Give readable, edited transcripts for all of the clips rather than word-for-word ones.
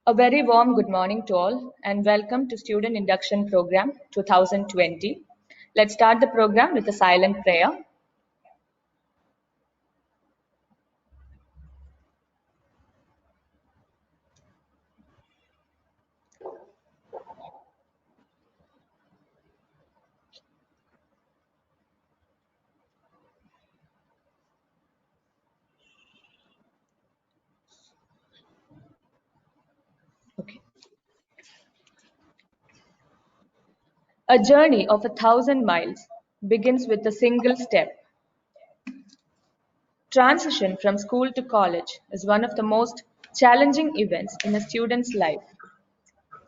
A very warm good morning to all and welcome to Student Induction Program 2020. Let's start the program with a silent prayer. Okay. A journey of 1,000 miles begins with a single step. Transition from school to college is one of the most challenging events in a student's life.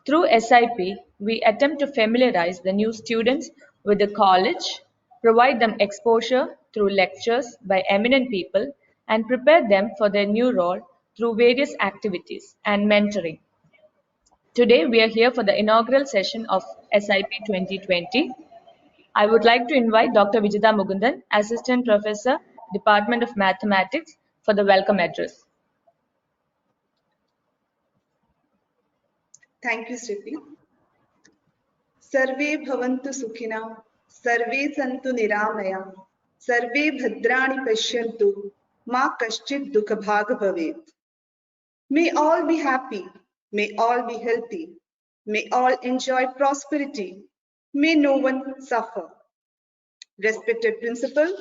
Through SIP, we attempt to familiarize the new students with the college, provide them exposure through lectures by eminent people, and prepare them for their new role through various activities and mentoring. Today, we are here for the inaugural session of SIP 2020. I would like to invite Dr. Vijitha Mugundan, Assistant Professor, Department of Mathematics, for the welcome address. Thank you, Sripi. Sarve bhavantu sukhina, sarve santu niramaya, sarve bhadrani pashyantu, ma kaschid dukha bhaga bhavet. May all be happy, may all be healthy, may all enjoy prosperity, may no one suffer. Respected principal,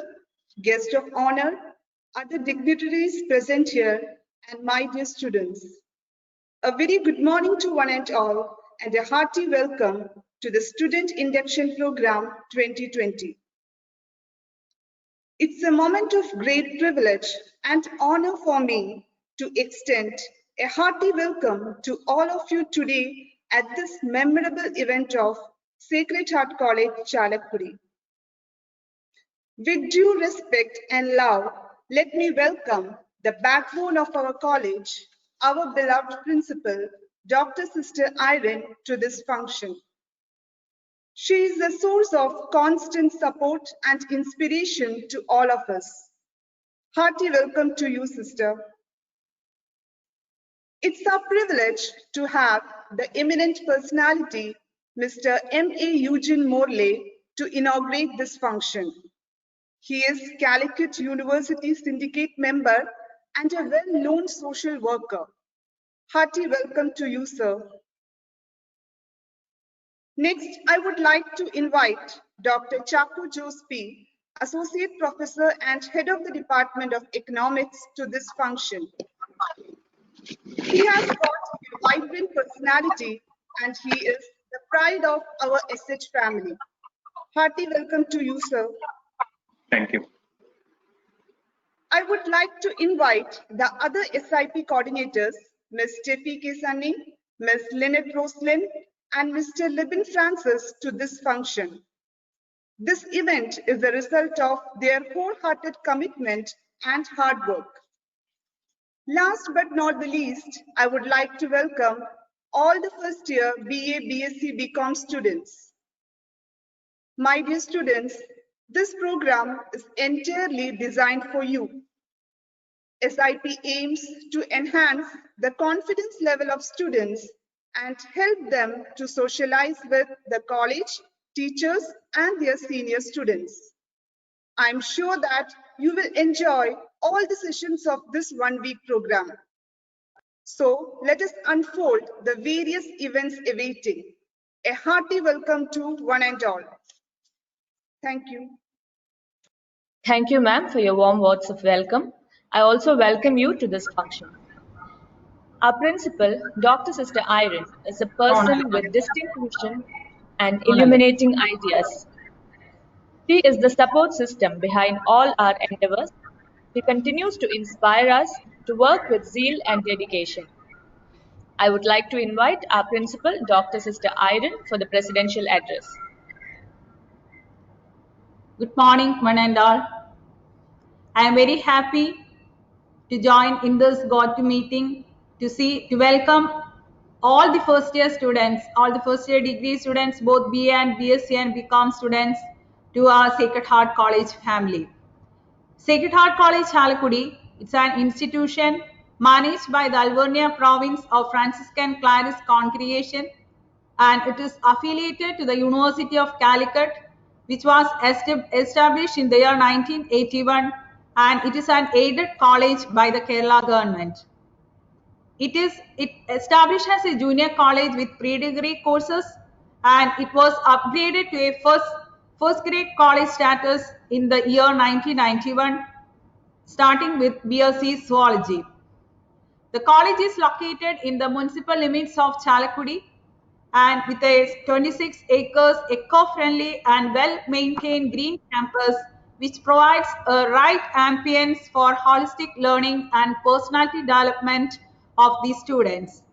guest of honor, other dignitaries present here, and my dear students. A very good morning to one and all, and a hearty welcome to the Student Induction Program 2020. It's a moment of great privilege and honor for me to extend a hearty welcome to all of you today at this memorable event of Sacred Heart College, Chalakudy. With due respect and love, let me welcome the backbone of our college, our beloved principal, Dr. Sister Irene, to this function. She is a source of constant support and inspiration to all of us. Hearty welcome to you, sister. It's our privilege to have the eminent personality, Mr. M.A. Eugene Morley, to inaugurate this function. He is Calicut University Syndicate member and a well-known social worker. Hearty welcome to you, sir. Next, I would like to invite Dr. Chaku Joseph, Associate Professor and Head of the Department of Economics, to this function. He has got a vibrant personality and he is the pride of our SH family. Hearty welcome to you, sir. Thank you. I would like to invite the other SIP coordinators, Ms. Steffi Kesani, Ms. Lynette Roslin, and Mr. Libin Francis to this function. This event is the result of their wholehearted commitment and hard work. Last but not the least, I would like to welcome all the first year BA, BSc, BCom students. My dear students, this program is entirely designed for you. SIP aims to enhance the confidence level of students and help them to socialize with the college, teachers, and their senior students. I'm sure that you will enjoy all the sessions of this one-week program. So let us unfold the various events awaiting. A hearty welcome to one and all. Thank you. Thank you, ma'am, for your warm words of welcome. I also welcome you to this function. Our principal, Dr. Sister Irene, is a person with distinct vision and illuminating ideas. She is the support system behind all our endeavors. She continues to inspire us to work with zeal and dedication. I would like to invite our principal, Dr. Sister Irene, for the presidential address. Good morning, one and all. I am very happy to join in this GoTo meeting to welcome all the first year students, all the first year degree students, both BA and BSc and BCom students, to our Sacred Heart College family. Sacred Heart College, Chalakudy, it's an institution managed by the Alvernia Province of Franciscan Claris Congregation, and it is affiliated to the University of Calicut, which was established in the year 1981, and it is an aided college by the Kerala government. It established as a junior college with pre-degree courses, and it was upgraded to a first grade college status in the year 1991, starting with BSc Zoology. The college is located in the municipal limits of Chalakudy, and with a 26 acres eco-friendly and well-maintained green campus, which provides a right ambience for holistic learning and personality development of the students.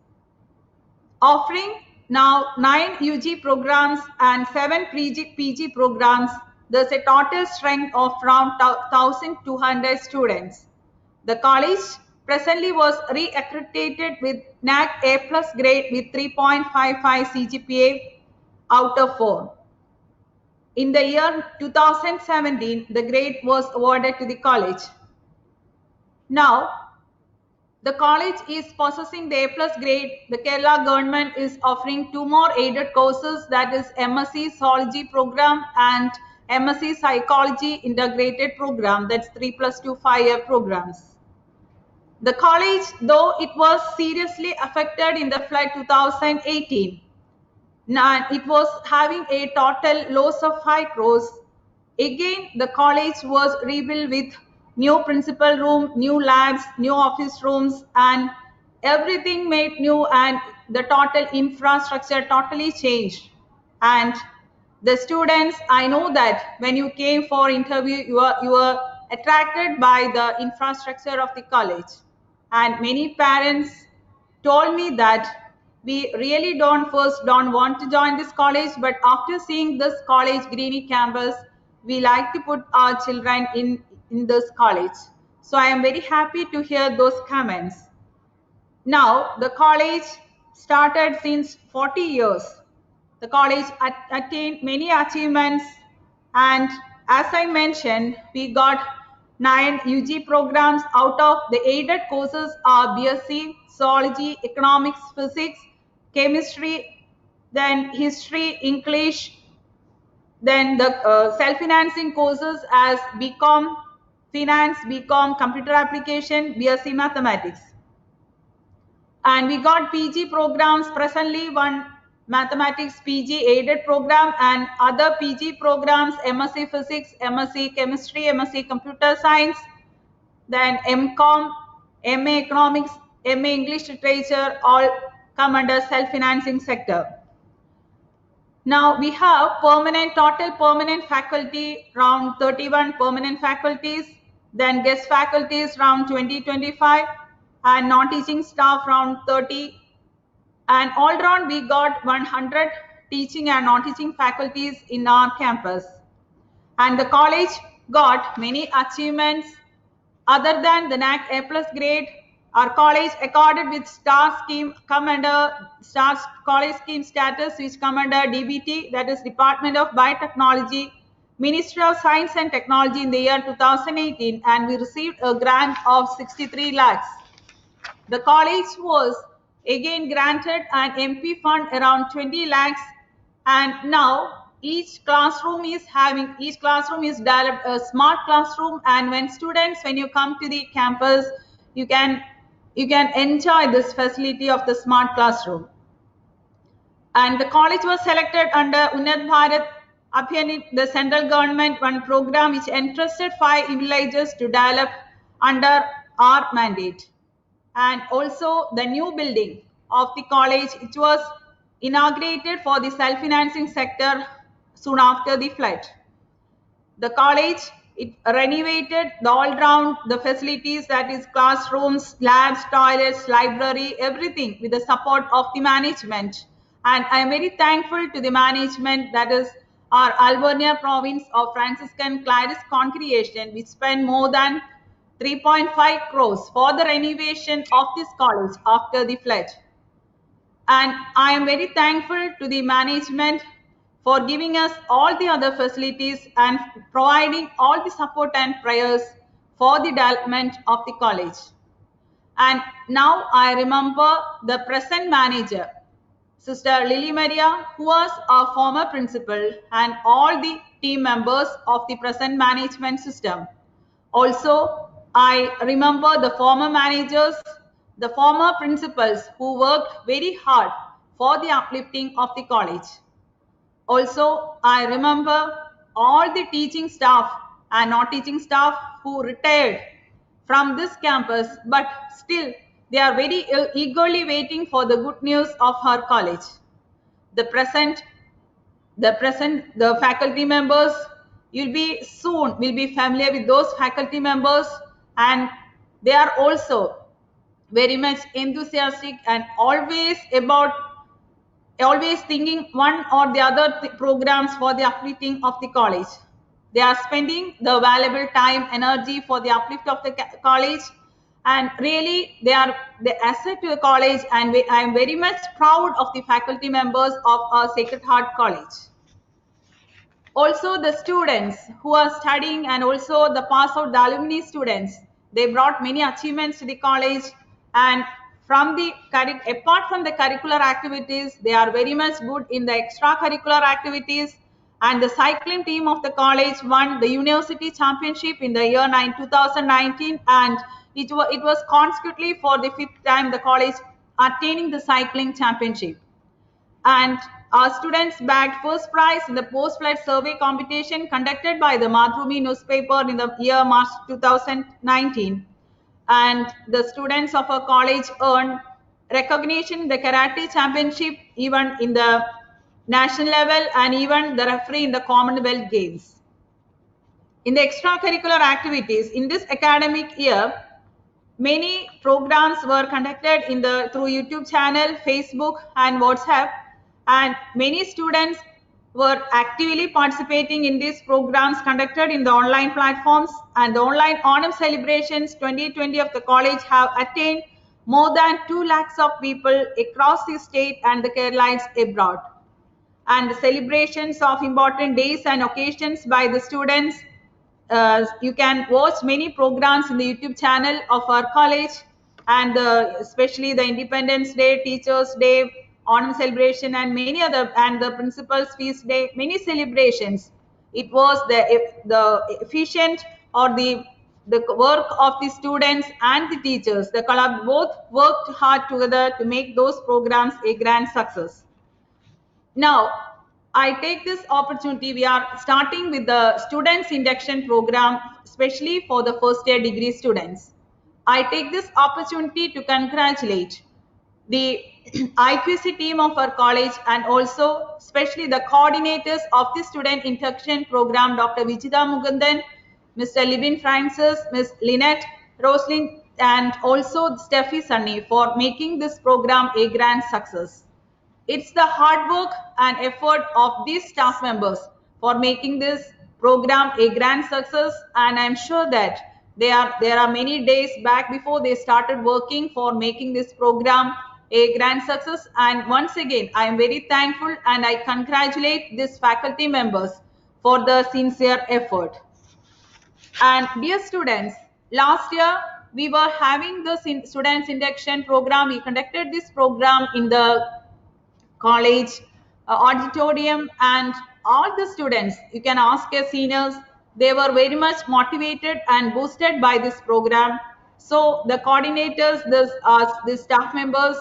Offering now 9 UG programs and 7 PG programs, there's a total strength of around 1,200 students. The college presently was re-accredited with NAC A+ grade with 3.55 CGPA out of 4. In the year 2017, the grade was awarded to the college. Now, the college is possessing the A+ grade. The Kerala government is offering 2 more aided courses, that is MSc Zoology program and MSc Psychology integrated program, that's 3+2 5-year programs. The college, though it was seriously affected in the flood 2018, it was having a total loss of 5 crores. Again, the college was rebuilt with new principal room, new labs, new office rooms, and everything made new, and the total infrastructure totally changed. And the students, I know that when you came for interview, you were attracted by the infrastructure of the college. And many parents told me that we really don't want to join this college, but after seeing this college Greeny campus, we like to put our children in this college. So I am very happy to hear those comments. Now the college started since 40 years. The college attained many achievements, and as I mentioned, we got 9 UG programs. Out of the aided courses are BSc Zoology, Economics, Physics, Chemistry, then History, English, then the self-financing courses as BCom Finance, BCom Computer Application, BSc Mathematics. And we got PG programs, presently one Mathematics PG aided program, and other PG programs, MSc Physics, MSc Chemistry, MSc Computer Science, then MCom, MA Economics, MA English Literature, all come under self-financing sector. Now we have total permanent faculty, around 31 permanent faculties, then guest faculties around 20-25, and non-teaching staff around 30. And all around we got 100 teaching and non-teaching faculties in our campus. And the college got many achievements other than the NAC A+ grade. Our college accorded with star scheme come under star college scheme status, which come under DBT, that is Department of Biotechnology, Ministry of Science and Technology in the year 2018, and we received a grant of 63 lakhs. The college was again granted an MP fund around 20 lakhs, and now each classroom is developed a smart classroom, and when you come to the campus, you can enjoy this facility of the smart classroom. And the college was selected under Unnat Bharat Abhiyan, the central government one program which entrusted 5 villages to develop under our mandate. And also the new building of the college, which was inaugurated for the self-financing sector soon after the flood. The college, it renovated the facilities, that is classrooms, labs, toilets, library, everything with the support of the management. And I am very thankful to the management, that is our Alvernia Province of Franciscan Claris Congregation, which spent more than 3.5 crores for the renovation of this college after the flood. And I am very thankful to the management for giving us all the other facilities and providing all the support and prayers for the development of the college. And now I remember the present manager, Sister Lily Maria, who was our former principal, and all the team members of the present management system. Also, I remember the former managers, the former principals who worked very hard for the uplifting of the college. Also, I remember all the teaching staff and non-teaching staff who retired from this campus, but still they are very eagerly waiting for the good news of our college. The present, the faculty members, you'll be soon will be familiar with those faculty members, and they are also very much enthusiastic and always thinking one or the other programs for the uplifting of the college. They are spending the valuable time, energy for the uplift of the college, and really they are the asset to the college, and I am very much proud of the faculty members of our Sacred Heart College. Also the students who are studying, and also the pass out, the alumni students, they brought many achievements to the college, and from the apart from the curricular activities, they are very much good in the extracurricular activities. And the cycling team of the college won the university championship in the year 2019, and it was consecutively for the 5th time the college attaining the cycling championship. And our students bagged first prize in the post-flight survey competition conducted by the Mathrumi newspaper in the year March 2019. And the students of our college earned recognition in the karate championship, even in the national level, and even the referee in the Commonwealth Games. In the extracurricular activities in this academic year, many programs were conducted through YouTube channel, Facebook, and WhatsApp, and many students were actively participating in these programs conducted in the online platforms. And the online Onam celebrations 2020 of the college have attained more than 2 lakhs of people across the state and the Keralites abroad. And the celebrations of important days and occasions by the students, you can watch many programs in the YouTube channel of our college, and especially the Independence Day, Teachers Day, Onam celebration, and many other, and the Principal's Feast Day, many celebrations. It was the efficient or the work of the students and the teachers. The club both worked hard together to make those programs a grand success. Now, I take this opportunity. We are starting with the students induction program, especially for the first year degree students. I take this opportunity to congratulate the IQC team of our college, and also especially the coordinators of the student induction program, Dr. Vichita Mugundan, Mr. Libin Francis, Ms. Lynette Roslin, and also Steffi Sunny for making this program a grand success. It's the hard work and effort of these staff members for making this program a grand success, and I'm sure that there are many days back before they started working for making this program a grand success. And once again, I am very thankful and I congratulate these faculty members for the sincere effort. And dear students, last year we were having the students induction program. We conducted this program in the college auditorium, and all the students, you can ask your seniors, they were very much motivated and boosted by this program. So the coordinators, the staff members,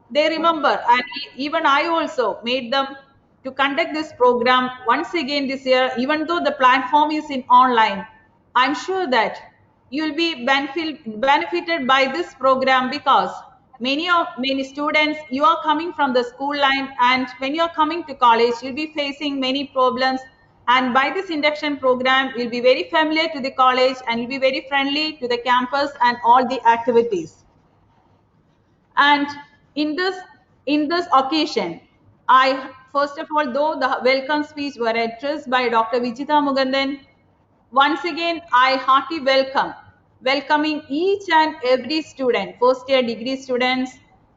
they remember, and even I also made them to conduct this program once again this year. Even though the platform is in online, I'm sure that you'll be benefited by this program, because many students, you are coming from the school line, and when you are coming to college, you'll be facing many problems, and by this induction program, you'll be very familiar to the college, and you'll be very friendly to the campus and all the activities. And in this occasion, I first of all, though the welcome speech were addressed by Dr. Vichita Mugundan, once again I heartily welcoming each and every student, first year degree students,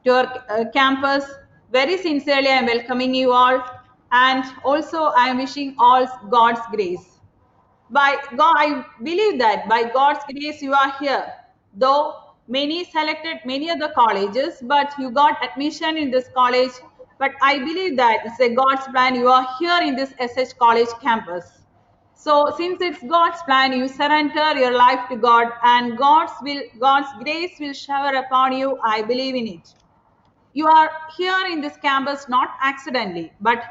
to our campus. Very sincerely I am welcoming you all, and also I am wishing all God's grace. By God, I believe that by God's grace you are here, though many selected many other colleges, but you got admission in this college. But I believe that it's a God's plan. You are here in this SH College campus. So since it's God's plan, you surrender your life to God, and God's grace will shower upon you. I believe in it. You are here in this campus not accidentally, but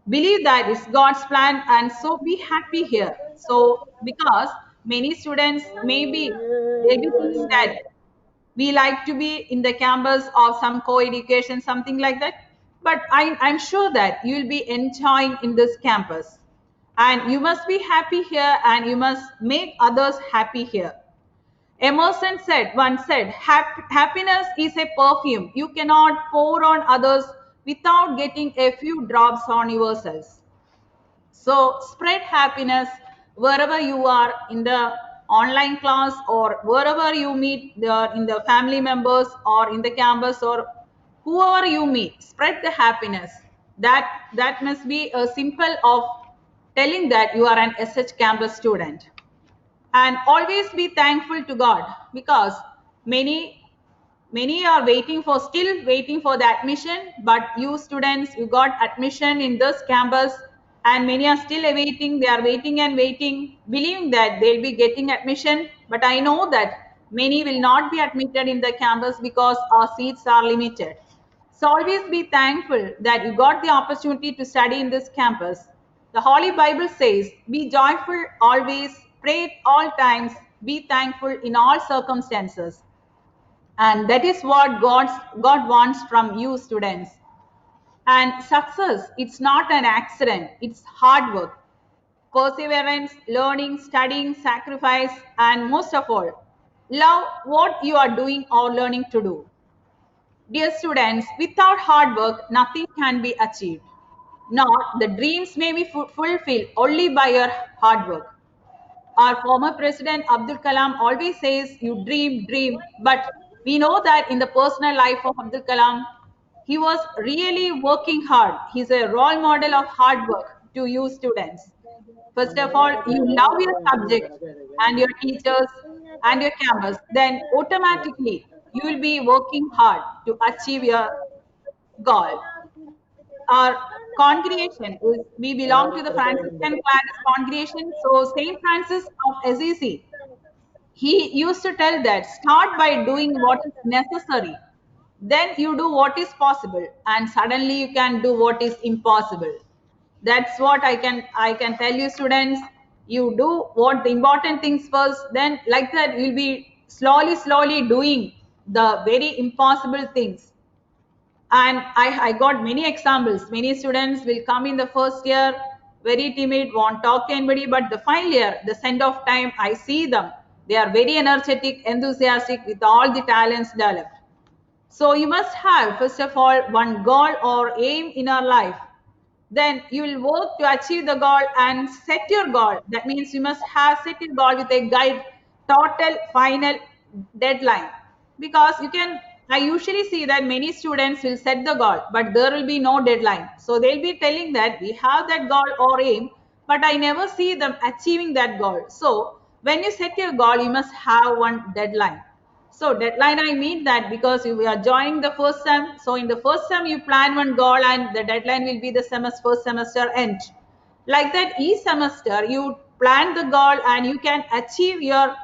believe that it's God's plan, and so be happy here. So because many students maybe they'll be thinking that we like to be in the campus of some co-education, something like that. But I'm sure that you'll be enjoying in this campus. And you must be happy here, and you must make others happy here. Emerson once said, happiness is a perfume. You cannot pour on others without getting a few drops on yourselves. So spread happiness wherever you are in the online class, or wherever you meet in the family members or in the campus, or whoever you meet. Spread the happiness. That must be a simple of telling that you are an SH campus student. And always be thankful to God, because many are still waiting for the admission, but you students, you got admission in this campus, and many are still awaiting. They are waiting and waiting, believing that they'll be getting admission. But I know that many will not be admitted in the campus because our seats are limited. So always be thankful that you got the opportunity to study in this campus. The Holy Bible says, be joyful always, pray at all times, be thankful in all circumstances. And that is what God wants from you students. And success, it's not an accident, it's hard work, perseverance, learning, studying, sacrifice, and most of all, love what you are doing or learning to do. Dear students, without hard work, nothing can be achieved. Not the dreams may be fulfilled only by your hard work. Our former president Abdul Kalam always says, you dream, dream. But we know that in the personal life of Abdul Kalam, he was really working hard. He's a role model of hard work to you students. First of all, you love your subject and your teachers and your campus, then automatically you will be working hard to achieve your goal. Our congregation is, we belong to the Franciscan Clares congregation. So Saint Francis of Assisi, he used to tell that start by doing what is necessary, then you do what is possible, and suddenly you can do what is impossible. That's what I can tell you students. You do what the important things first, then like that you'll be slowly doing the very impossible things. And I got many examples. Many students will come in the first year very timid, won't talk to anybody, but the final year, the send off time, I see them. They are very energetic, enthusiastic, with all the talents developed. So you must have, first of all, one goal or aim in our life. Then you will work to achieve the goal and set your goal. That means you must have set your goal with a guide, total, final deadline. Because I usually see that many students will set the goal, but there will be no deadline. So they'll be telling that we have that goal or aim, but I never see them achieving that goal. So when you set your goal, you must have one deadline. So deadline, I mean that because you are joining the first sem. So in the first sem, you plan one goal, and the deadline will be the first semester end. Like that, each semester you plan the goal and you can achieve your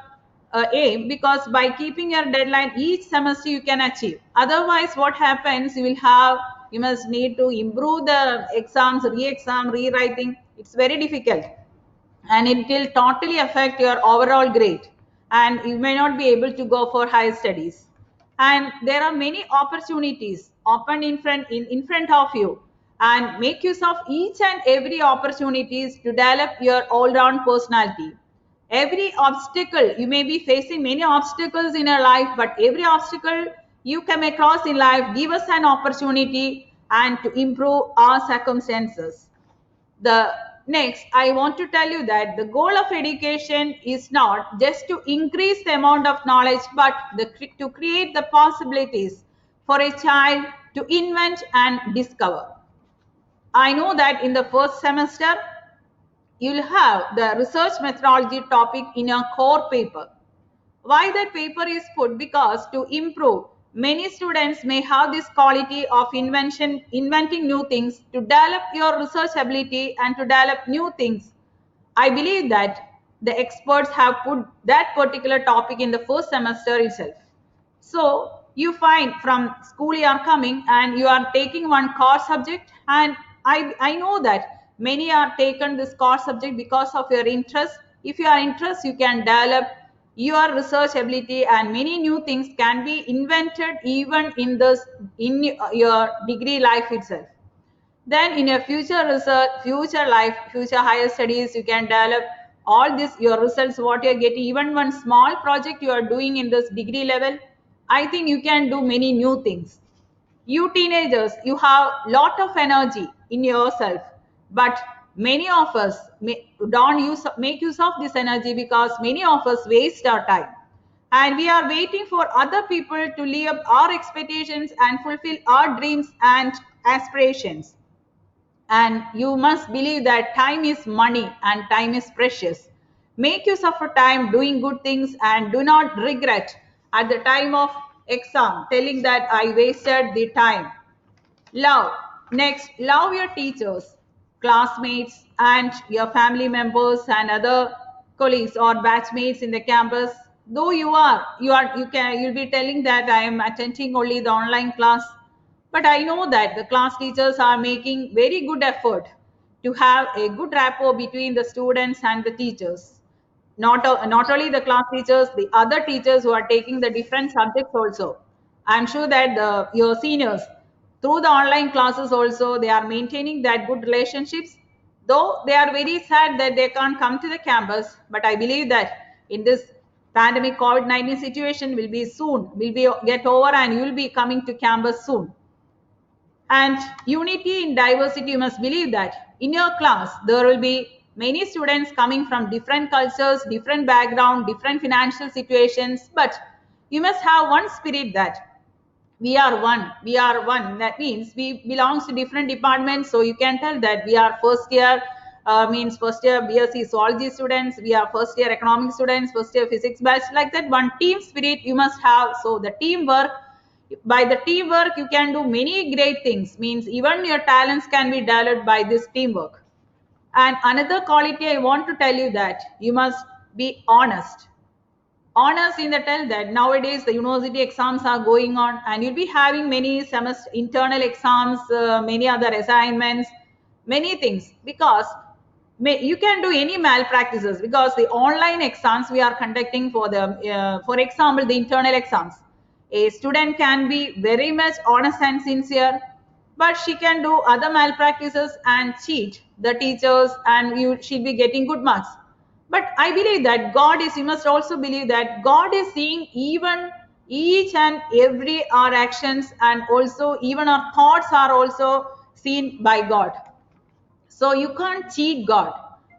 aim, because by keeping your deadline each semester you can achieve. Otherwise, what happens? You must need to improve the exams, re-exam, rewriting. It's very difficult, and it will totally affect your overall grade, and you may not be able to go for higher studies. And there are many opportunities open in front of you, and make use of each and every opportunities to develop your all-round personality. Every obstacle, you may be facing many obstacles in your life, but every obstacle you come across in life give us an opportunity and to improve our circumstances. The next, I want to tell you that the goal of education is not just to increase the amount of knowledge, but to create the possibilities for a child to invent and discover. I know that in the first semester you'll have the research methodology topic in your core paper. Why that paper is put? Because to improve, many students may have this quality of inventing new things, to develop your research ability and to develop new things. I believe that the experts have put that particular topic in the first semester itself. So you find from school you are coming and you are taking one core subject, and I know that many are taken this core subject because of your interest. If you are interested, you can develop your research ability and many new things can be invented even in this in your degree life itself. Then in your future research, future life, future higher studies, you can develop all this, your results, what you're getting, even one small project you are doing in this degree level, I think you can do many new things. You teenagers, you have lot of energy in yourself, but many of us don't make use of this energy because many of us waste our time. And we are waiting for other people to live up our expectations and fulfill our dreams and aspirations. And you must believe that time is money and time is precious. Make use of your time doing good things and do not regret at the time of exam telling that I wasted the time. Love. Next, love your teachers, classmates, and your family members and other colleagues or batchmates in the campus. Though you'll be telling that I am attending only the online class, but I know that the class teachers are making very good effort to have a good rapport between the students and the teachers. Not only the class teachers, the other teachers who are taking the different subjects also. I'm sure that your seniors, through the online classes also, they are maintaining that good relationships. Though they are very sad that they can't come to the campus, but I believe that in this pandemic COVID-19 situation will be get over and you will be coming to campus soon. And unity in diversity, you must believe that in your class there will be many students coming from different cultures, different background, different financial situations, but you must have one spirit that we are one. That means we belongs to different departments, so you can tell that we are first year, means first year BSc zoology students, we are first year economics students, first year physics batch, like that. One team spirit you must have. So the teamwork, by the teamwork you can do many great things, means even your talents can be developed by this teamwork. And another quality I want to tell you that you must be honest in the tell that nowadays the university exams are going on and you'll be having many semester internal exams, many other assignments, many things, because you can do any malpractices because the online exams we are conducting for the for example the internal exams, a student can be very much honest and sincere, but she can do other malpractices and cheat the teachers and she'll be getting good marks. But I believe that God is, you must also believe that God is seeing even each and every our actions, and also even our thoughts are also seen by God. So you can't cheat God,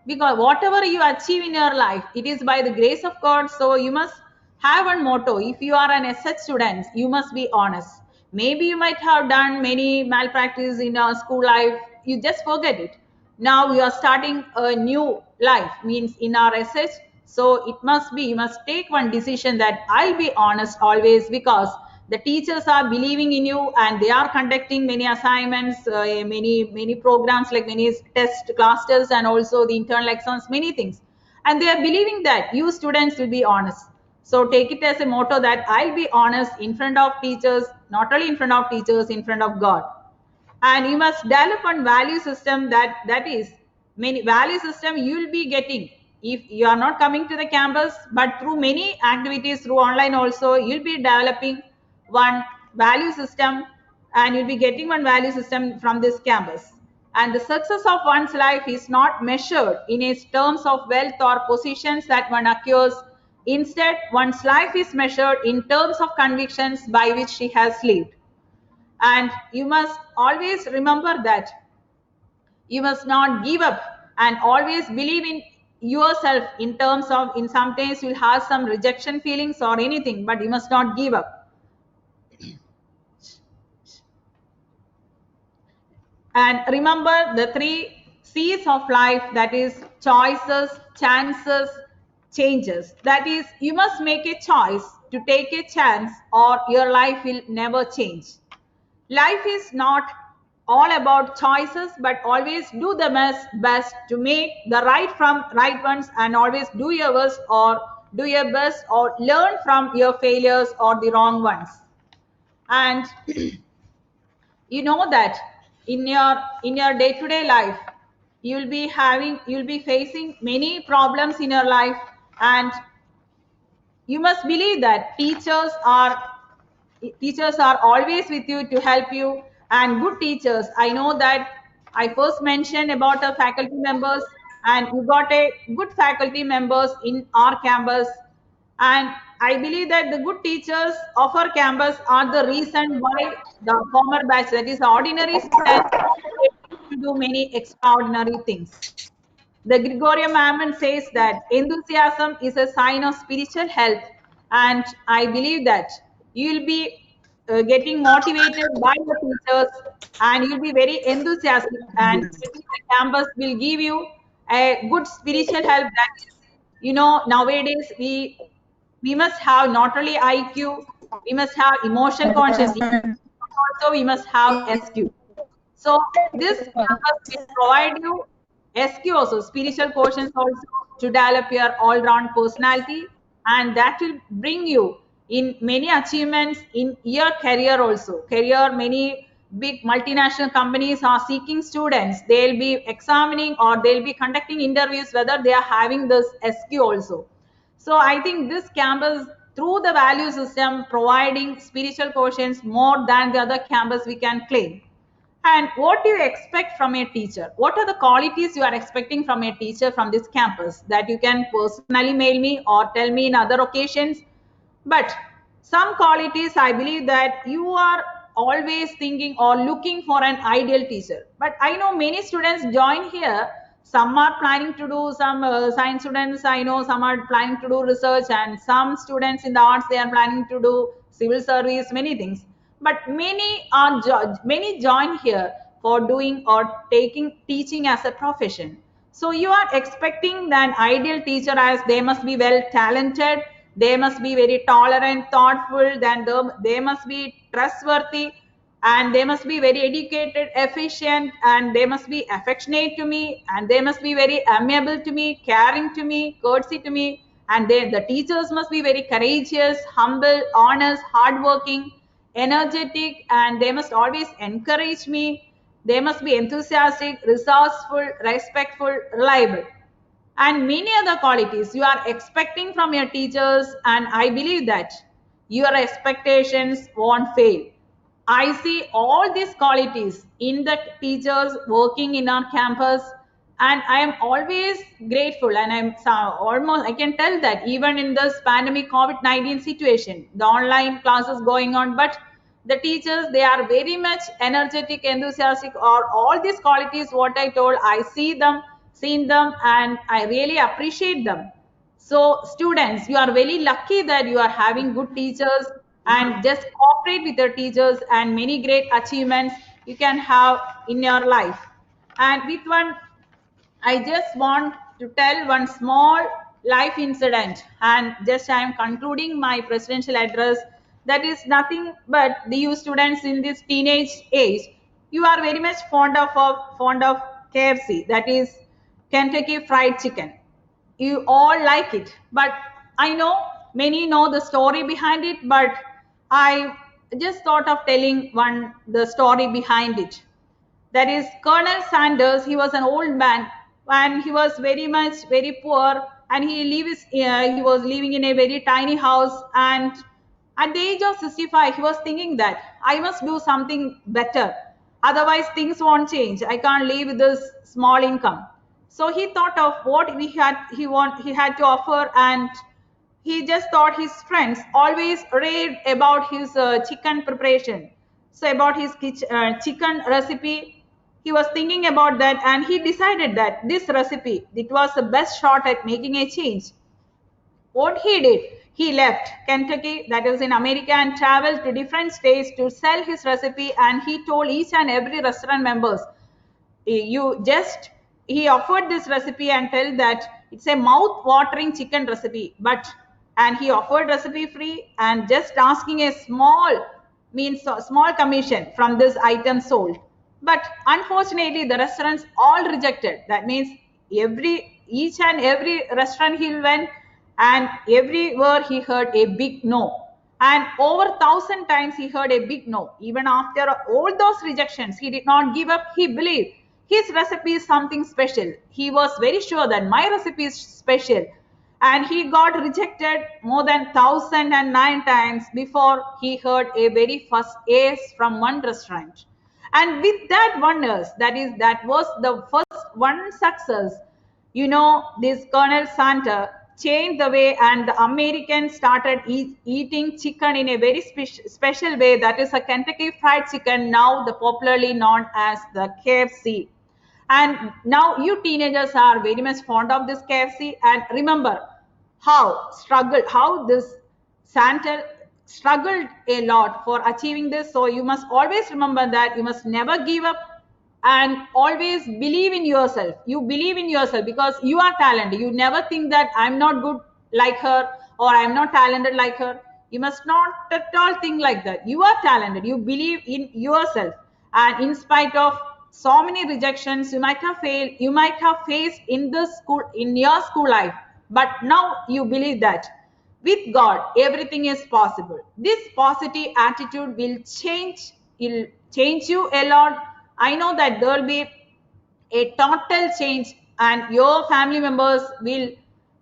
because whatever you achieve in your life, it is by the grace of God. So you must have one motto. If you are an SH student, you must be honest. Maybe you might have done many malpractice in your school life. You just forget it. Now you are starting a new life, means in our SH. So it must be, you must take one decision that I'll be honest always, because the teachers are believing in you and they are conducting many assignments, many programs, like many test class tests and also the internal exams, many things, and they are believing that you students will be honest. So take it as a motto that I'll be honest in front of teachers, not only in front of teachers, in front of God. And you must develop one value system, that is many value system you will be getting if you are not coming to the campus, but through many activities through online also you'll be developing one value system, and you'll be getting one value system from this campus. And the success of one's life is not measured in its terms of wealth or positions that one acquires. Instead, one's life is measured in terms of convictions by which she has lived. And you must always remember that you must not give up and always believe in yourself, in terms of, in some days you'll have some rejection feelings or anything, but you must not give up. And remember the three C's of life, that is choices, chances, changes. That is, you must make a choice to take a chance or your life will never change. Life is not all about choices, but always do the best to make the right from right ones, and always do your best or do your best or learn from your failures or the wrong ones. And you know that in your day-to-day life, you'll be facing many problems in your life, and you must believe that teachers are always with you to help you. And good teachers, I know that I first mentioned about the faculty members, and you got a good faculty members in our campus. And I believe that the good teachers of our campus are the reason why the former batch, that is the ordinary students, are able to do many extraordinary things. The Gregorian Mammon says that enthusiasm is a sign of spiritual health, and I believe that you will be getting motivated by the teachers, and you'll be very enthusiastic, and the campus will give you a good spiritual health. That is, nowadays we must have not only IQ, we must have emotional consciousness, also we must have SQ. So this campus will provide you SQ also, spiritual quotients also, to develop your all-round personality, and that will bring you in many achievements in your career also. Career, many big multinational companies are seeking students. They'll be examining or they'll be conducting interviews whether they are having this SQ also. So I think this campus, through the value system, providing spiritual quotients more than the other campus we can claim. And what do you expect from a teacher? What are the qualities you are expecting from a teacher from this campus that you can personally mail me or tell me in other occasions? But some qualities, I believe that you are always thinking or looking for an ideal teacher. But I know many students join here. Some are planning to do some science students. I know some are planning to do research, and some students in the arts, they are planning to do civil service, many things. But many join here for doing or taking teaching as a profession. So you are expecting that ideal teacher, as they must be well talented, they must be very tolerant, thoughtful, then they must be trustworthy, and they must be very educated, efficient, and they must be affectionate to me, and they must be very amiable to me, caring to me, courtesy to me, and the teachers must be very courageous, humble, honest, hardworking, energetic, and they must always encourage me. They must be enthusiastic, resourceful, respectful, reliable, and many other qualities you are expecting from your teachers. And I believe that your expectations won't fail. I see all these qualities in the teachers working in our campus, and I am always grateful. And I can tell that even in this pandemic COVID-19 situation, the online classes going on, but the teachers, they are very much energetic, enthusiastic, or all these qualities what I told, I seen them, and I really appreciate them. So students, you are very lucky that you are having good teachers, and just cooperate with your teachers, and many great achievements you can have in your life. And with one, I just want to tell one small life incident, and just I am concluding my presidential address. That is nothing but the you students in this teenage age, you are very much fond of KFC, that is Kentucky Fried Chicken. You all like it, but I know many know the story behind it, but I just thought of telling one the story behind it. That is Colonel Sanders. He was an old man, and he was very poor, and he was living in a very tiny house. And at the age of 65, he was thinking that I must do something better, otherwise things won't change. I can't live with this small income. So he thought of what he had to offer, and he just thought his friends always raved about his chicken preparation. So about his chicken recipe, he was thinking about that, and he decided that this recipe, it was the best shot at making a change. What he did, he left Kentucky, that is in America, and traveled to different states to sell his recipe. And he told each and every restaurant members, you just he offered this recipe and tell that it's a mouth-watering chicken recipe, and he offered recipe free and just asking a small commission from this item sold. But unfortunately, the restaurants all rejected. That means each and every restaurant he went, and everywhere he heard a big no. And over 1,000 times he heard a big no. Even after all those rejections, he did not give up. He believed his recipe is something special. He was very sure that my recipe is special. And he got rejected more than 1,009 times before he heard a very first yes from one restaurant. And with that wonders, that was the first one success. This Colonel Sanders changed the way, and the Americans started eating chicken in a very special way. That is a Kentucky Fried Chicken, now the popularly known as the KFC. And now you teenagers are very much fond of this KFC. And remember how this Sanders struggled a lot for achieving this. So you must always remember that you must never give up and always believe in yourself. You believe in yourself because you are talented. You never think that I'm not good like her or I'm not talented like her. You must not at all think like that. You are talented. You believe in yourself. And in spite of so many rejections you might have failed, you might have faced in the school, in your school life, but now you believe that with God everything is possible. This positive attitude will change you a lot. I know that there will be a total change, and your family members will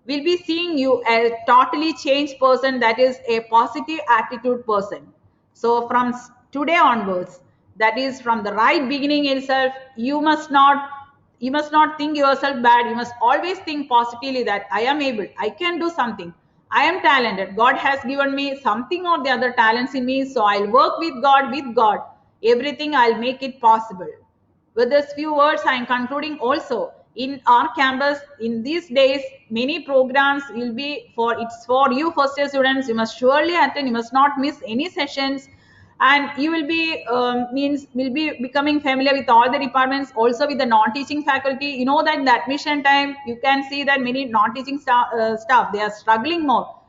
be seeing you as a totally changed person, that is a positive attitude person. So from today onwards, that is from the right beginning itself, you must not think yourself bad. You must always think positively that I am able, I can do something, I am talented, God has given me something or the other talents in me, so I'll work with God, everything I'll make it possible. With these few words, I am concluding also. In our campus, in these days, many programs will be it's for you first year students. You must surely attend. You must not miss any sessions. And you will be becoming familiar with all the departments, also with the non-teaching faculty. You know that in the admission time, you can see that many non-teaching staff, they are struggling more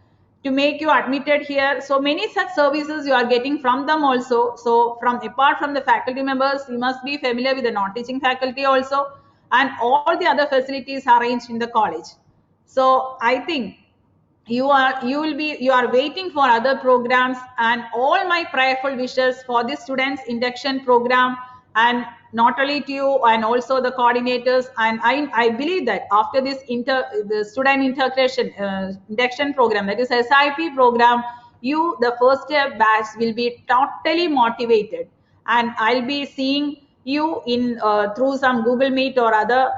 to make you admitted here. So many such services you are getting from them also. So apart from the faculty members, you must be familiar with the non-teaching faculty also, and all the other facilities arranged in the college. So I think you are waiting for other programs, and all my prayerful wishes for the students induction program, and not only to you and also the coordinators. And I believe that after this the student integration induction program, that is SIP program, you the first year batch will be totally motivated, and I'll be seeing you in through some Google Meet or other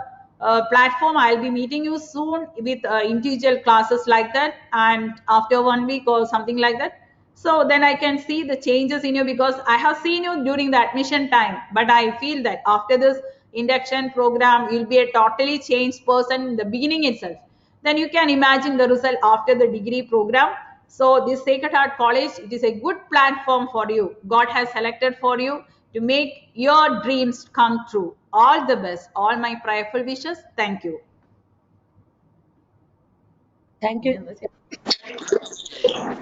platform. I'll be meeting you soon with individual classes like that, and after 1 week or something like that. So then I can see the changes in you, because I have seen you during the admission time, but I feel that after this induction program, you'll be a totally changed person in the beginning itself. Then you can imagine the result after the degree program. So this Sacred Heart College, it is a good platform for you. God has selected for you to make your dreams come true. All the best. All my prayerful wishes. Thank you. Thank you.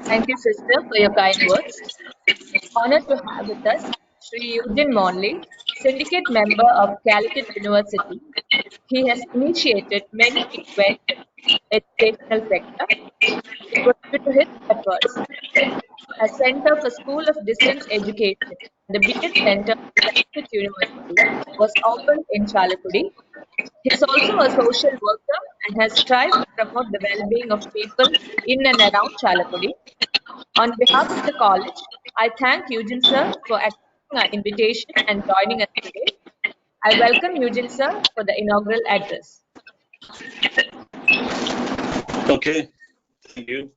Thank you, sister, for your kind words. Honored to have with us Sri Eugene Monley, syndicate member of Calicut University. He has initiated many events in the educational sector. It was due to his efforts. A Center for School of Distance Education, the B.Ed Center of Calicut University, was opened in Chalakudi. He is also a social worker and has strived to promote the well-being of people in and around Chalakudi. On behalf of the college, I thank Eugene sir for accepting our invitation and joining us today. I welcome Eugene sir for the inaugural address. Okay, thank you.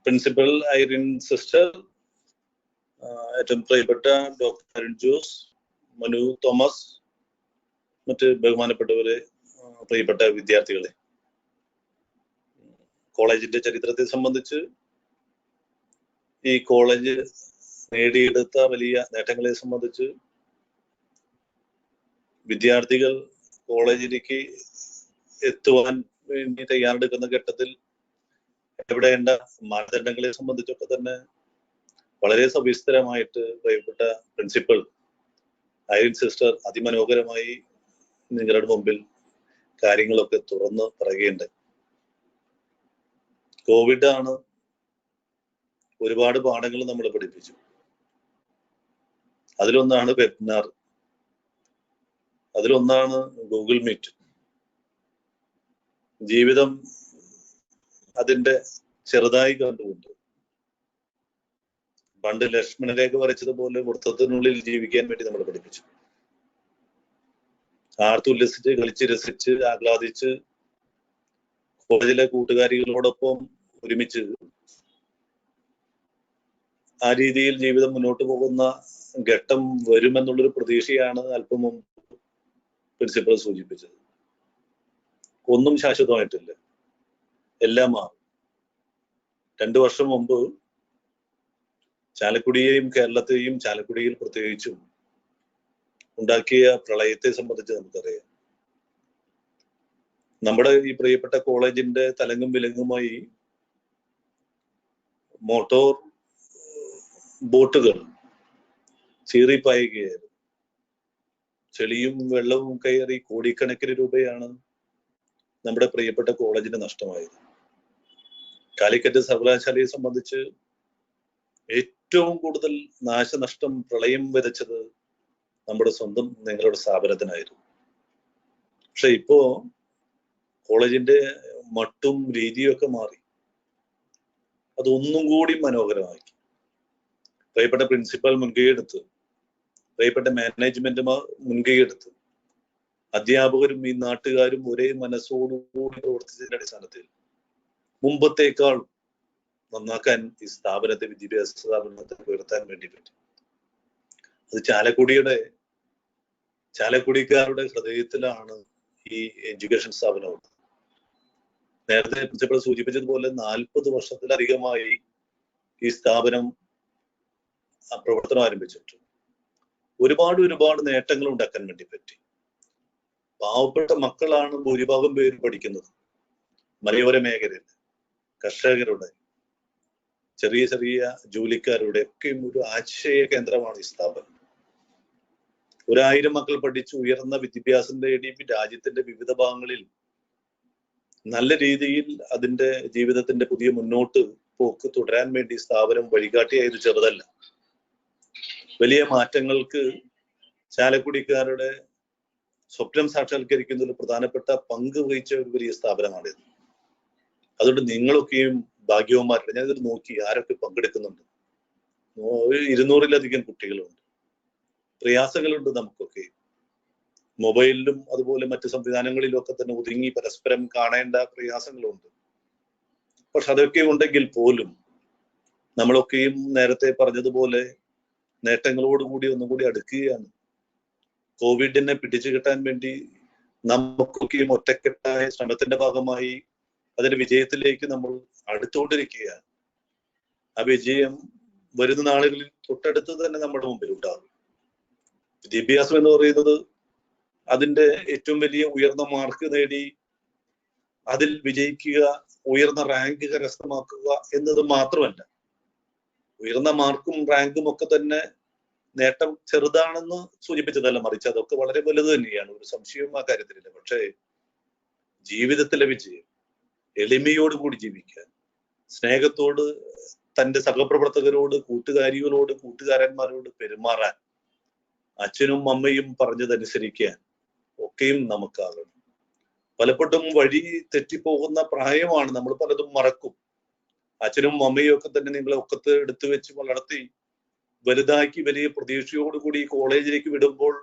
Principal Irene Sister, ഏറ്റവും പ്രിയപ്പെട്ട doctor Arun Jose, Manu Thomas, മറ്റ് ബഹുമാനപ്പെട്ടവരെ, പ്രിയപ്പെട്ട വിദ്യാർത്ഥികളെ, കോളേജിന്റെ ചരിത്രത്തെ സംബന്ധിച്ച് ഈ college നേടിയെടുത്ത വലിയ നേട്ടങ്ങളെ സംബന്ധിച്ച് വിദ്യാർത്ഥികൾ കോളേജിലേക്ക് എത്തുവാൻ വേണ്ടി തയ്യാറെടുക്കുന്ന ഘട്ടത്തിൽ എവിടെയേണ്ട മാനദണ്ഡങ്ങളെ സംബന്ധിച്ചൊക്കെ തന്നെ വളരെ സവിസ്തരമായിട്ട് പ്രിയപ്പെട്ട പ്രിൻസിപ്പൽ ഐറിൻ സിസ്റ്റർ അതിമനോഹരമായി നിങ്ങളുടെ മുമ്പിൽ കാര്യങ്ങളൊക്കെ തുറന്ന് പറയുകയുണ്ടായി. കോവിഡ് ആണ് ഒരുപാട് പാഠങ്ങൾ നമ്മൾ പഠിപ്പിച്ചു. അതിലൊന്നാണ് വെബിനാർ, അതിലൊന്നാണ് ഗൂഗിൾ മീറ്റ്. ജീവിതം അതിന്റെ ചെറുതായി കണ്ടുകൊണ്ട് പണ്ട് ലക്ഷ്മണരേഖ വരച്ചതുപോലെ വൃത്തത്തിനുള്ളിൽ ജീവിക്കാൻ വേണ്ടി നമ്മൾ പഠിപ്പിച്ചു. ആർത്തുല്ലസിച്ച് കളിച്ച് രസിച്ച് ആഹ്ലാദിച്ച് കോളേജിലെ കൂട്ടുകാരികളോടൊപ്പം ഒരുമിച്ച് ആ രീതിയിൽ ജീവിതം മുന്നോട്ട് പോകുന്ന ഘട്ടം വരുമെന്നുള്ളൊരു പ്രതീക്ഷയാണ് അല്പം മുമ്പ് പ്രിൻസിപ്പൽ സൂചിപ്പിച്ചത്. ഒന്നും ശാശ്വതമായിട്ടില്ല, എല്ലാം മാറും. 2 വർഷം മുമ്പ് ചാലക്കുടിയെയും കേരളത്തെയും ചാലക്കുടിയിൽ പ്രത്യേകിച്ചും ഉണ്ടാക്കിയ പ്രളയത്തെ സംബന്ധിച്ച് നമുക്കറിയാം. നമ്മുടെ ഈ പ്രിയപ്പെട്ട കോളേജിന്റെ തലങ്ങും വിലങ്ങുമായി മോട്ടോർ ബോട്ടുകൾ ചീറിപ്പായുകയായിരുന്നു. ചെളിയും വെള്ളവും കയറി കോടിക്കണക്കിന് രൂപയാണ് നമ്മുടെ പ്രിയപ്പെട്ട കോളേജിന് നഷ്ടമായത്. കാലിക്കറ്റ് സർവകലാശാലയെ സംബന്ധിച്ച് ഏറ്റവും കൂടുതൽ നാശനഷ്ടം പ്രളയം വിതച്ചത് നമ്മുടെ സ്വന്തം നിങ്ങളുടെ സ്ഥാപനത്തിനായിരുന്നു. പക്ഷെ ഇപ്പോ കോളേജിന്റെ മട്ടും രീതിയും ഒക്കെ മാറി, അതൊന്നും കൂടി മനോഹരമാക്കി. പ്രിയപ്പെട്ട പ്രിൻസിപ്പൽ മുൻകൈയെടുത്ത്, പ്രിയപ്പെട്ട മാനേജ്മെന്റ് മുൻകൈയെടുത്ത്, അധ്യാപകരും ഈ നാട്ടുകാരും ഒരേ മനസ്സോടുകൂടി പ്രവർത്തിച്ചതിന്റെ അടിസ്ഥാനത്തിൽ മുമ്പത്തേക്കാൾ നന്നാക്കാൻ ഈ സ്ഥാപനത്തെ, വിദ്യാഭ്യാസ സ്ഥാപനത്തെ ഉയർത്താൻ വേണ്ടി പറ്റും. അത് ചാലക്കുടിക്കാരുടെ ഹൃദയത്തിലാണ് ഈ എഡ്യൂക്കേഷൻ സ്ഥാപനം. നേരത്തെ പ്രിൻസിപ്പൽ സൂചിപ്പിച്ചതുപോലെ 40 വർഷത്തിലധികമായി ഈ സ്ഥാപനം പ്രവർത്തനം ആരംഭിച്ചിട്ടുണ്ട്. ഒരുപാട് നേട്ടങ്ങൾ ഉണ്ടാക്കാൻ വേണ്ടി പറ്റി. പാവപ്പെട്ട മക്കളാണ് ഭൂരിഭാഗം പേര് പഠിക്കുന്നത്. മലയോര മേഖലയിൽ കർഷകരുടെ, ചെറിയ ജോലിക്കാരുടെ ഒക്കെയും ഒരു ആശയ കേന്ദ്രമാണ് ഈ സ്ഥാപനം. 1000 മക്കൾ പഠിച്ച് ഉയർന്ന വിദ്യാഭ്യാസം നേടി രാജ്യത്തിന്റെ വിവിധ ഭാഗങ്ങളിൽ നല്ല രീതിയിൽ അതിന്റെ ജീവിതത്തിന്റെ പുതിയ മുന്നോട്ട് പോക്ക് തുടരാൻ വേണ്ടി സ്ഥാപനം വഴികാട്ടിയായത് ചെറുതല്ല. വലിയ മാറ്റങ്ങൾക്ക് ചാലക്കുടിക്കാരുടെ സ്വപ്നം സാക്ഷാത്കരിക്കുന്നതിൽ പ്രധാനപ്പെട്ട പങ്ക് വഹിച്ച ഒരു വലിയ സ്ഥാപനമാണിത്. അതുകൊണ്ട് നിങ്ങളൊക്കെയും ഭാഗ്യവന്മാരുടെ. ഞാനിതിൽ നോക്കി ആരൊക്കെ പങ്കെടുക്കുന്നുണ്ട്. 200-ലധികം കുട്ടികളുണ്ട്. പ്രയാസങ്ങളുണ്ട് നമുക്കൊക്കെ. മൊബൈലിലും അതുപോലെ മറ്റു സംവിധാനങ്ങളിലും ഒക്കെ തന്നെ ഒതുങ്ങി പരസ്പരം കാണേണ്ട പ്രയാസങ്ങളുണ്ട്. പക്ഷെ അതൊക്കെ ഉണ്ടെങ്കിൽ പോലും നമ്മളൊക്കെയും നേരത്തെ പറഞ്ഞതുപോലെ നേട്ടങ്ങളോടുകൂടി ഒന്നുകൂടി അടുക്കുകയാണ്. കോവിഡിനെ പിടിച്ചു കെട്ടാൻ വേണ്ടി നമുക്കൊക്കെയും ഒറ്റക്കെട്ടായ ശ്രമത്തിന്റെ ഭാഗമായി അതിന്റെ വിജയത്തിലേക്ക് നമ്മൾ അടുത്തുകൊണ്ടിരിക്കുകയാണ്. ആ വിജയം വരുന്ന നാളുകളിൽ തൊട്ടടുത്ത് തന്നെ നമ്മുടെ മുമ്പിൽ ഉണ്ടാകും. വിദ്യാഭ്യാസം എന്ന് പറയുന്നത് അതിന്റെ ഏറ്റവും വലിയ ഉയർന്ന മാർക്ക് നേടി അതിൽ വിജയിക്കുക, ഉയർന്ന റാങ്ക് കരസ്ഥമാക്കുക എന്നത് മാത്രമല്ല. ഉയർന്ന മാർക്കും റാങ്കും ഒക്കെ തന്നെ നേട്ടം ചെറുതാണെന്ന് സൂചിപ്പിച്ചതല്ല, മറിച്ച് അതൊക്കെ വളരെ വലുത് തന്നെയാണ്. ഒരു സംശയവും ആ കാര്യത്തിലില്ല. പക്ഷേ ജീവിതത്തിലെ വിജയം, എളിമയോടുകൂടി ജീവിക്കാൻ, സ്നേഹത്തോട് തന്റെ സഹപ്രവർത്തകരോട്, കൂട്ടുകാരികളോട്, കൂട്ടുകാരന്മാരോട് പെരുമാറാൻ, അച്ഛനും അമ്മയും പറഞ്ഞതനുസരിക്കാൻ ഒക്കെയും നമുക്കാകണം. പലപ്പോഴും വഴി തെറ്റിപ്പോകുന്ന പ്രായമാണ്. നമ്മൾ പലതും മറക്കും. അച്ഛനും അമ്മയും ഒക്കെ തന്നെ നിങ്ങളെ ഒക്കത്ത് എടുത്തു വെച്ച് വളർത്തി വലുതാക്കി വലിയ പ്രതീക്ഷയോടുകൂടി കോളേജിലേക്ക് വിടുമ്പോൾ,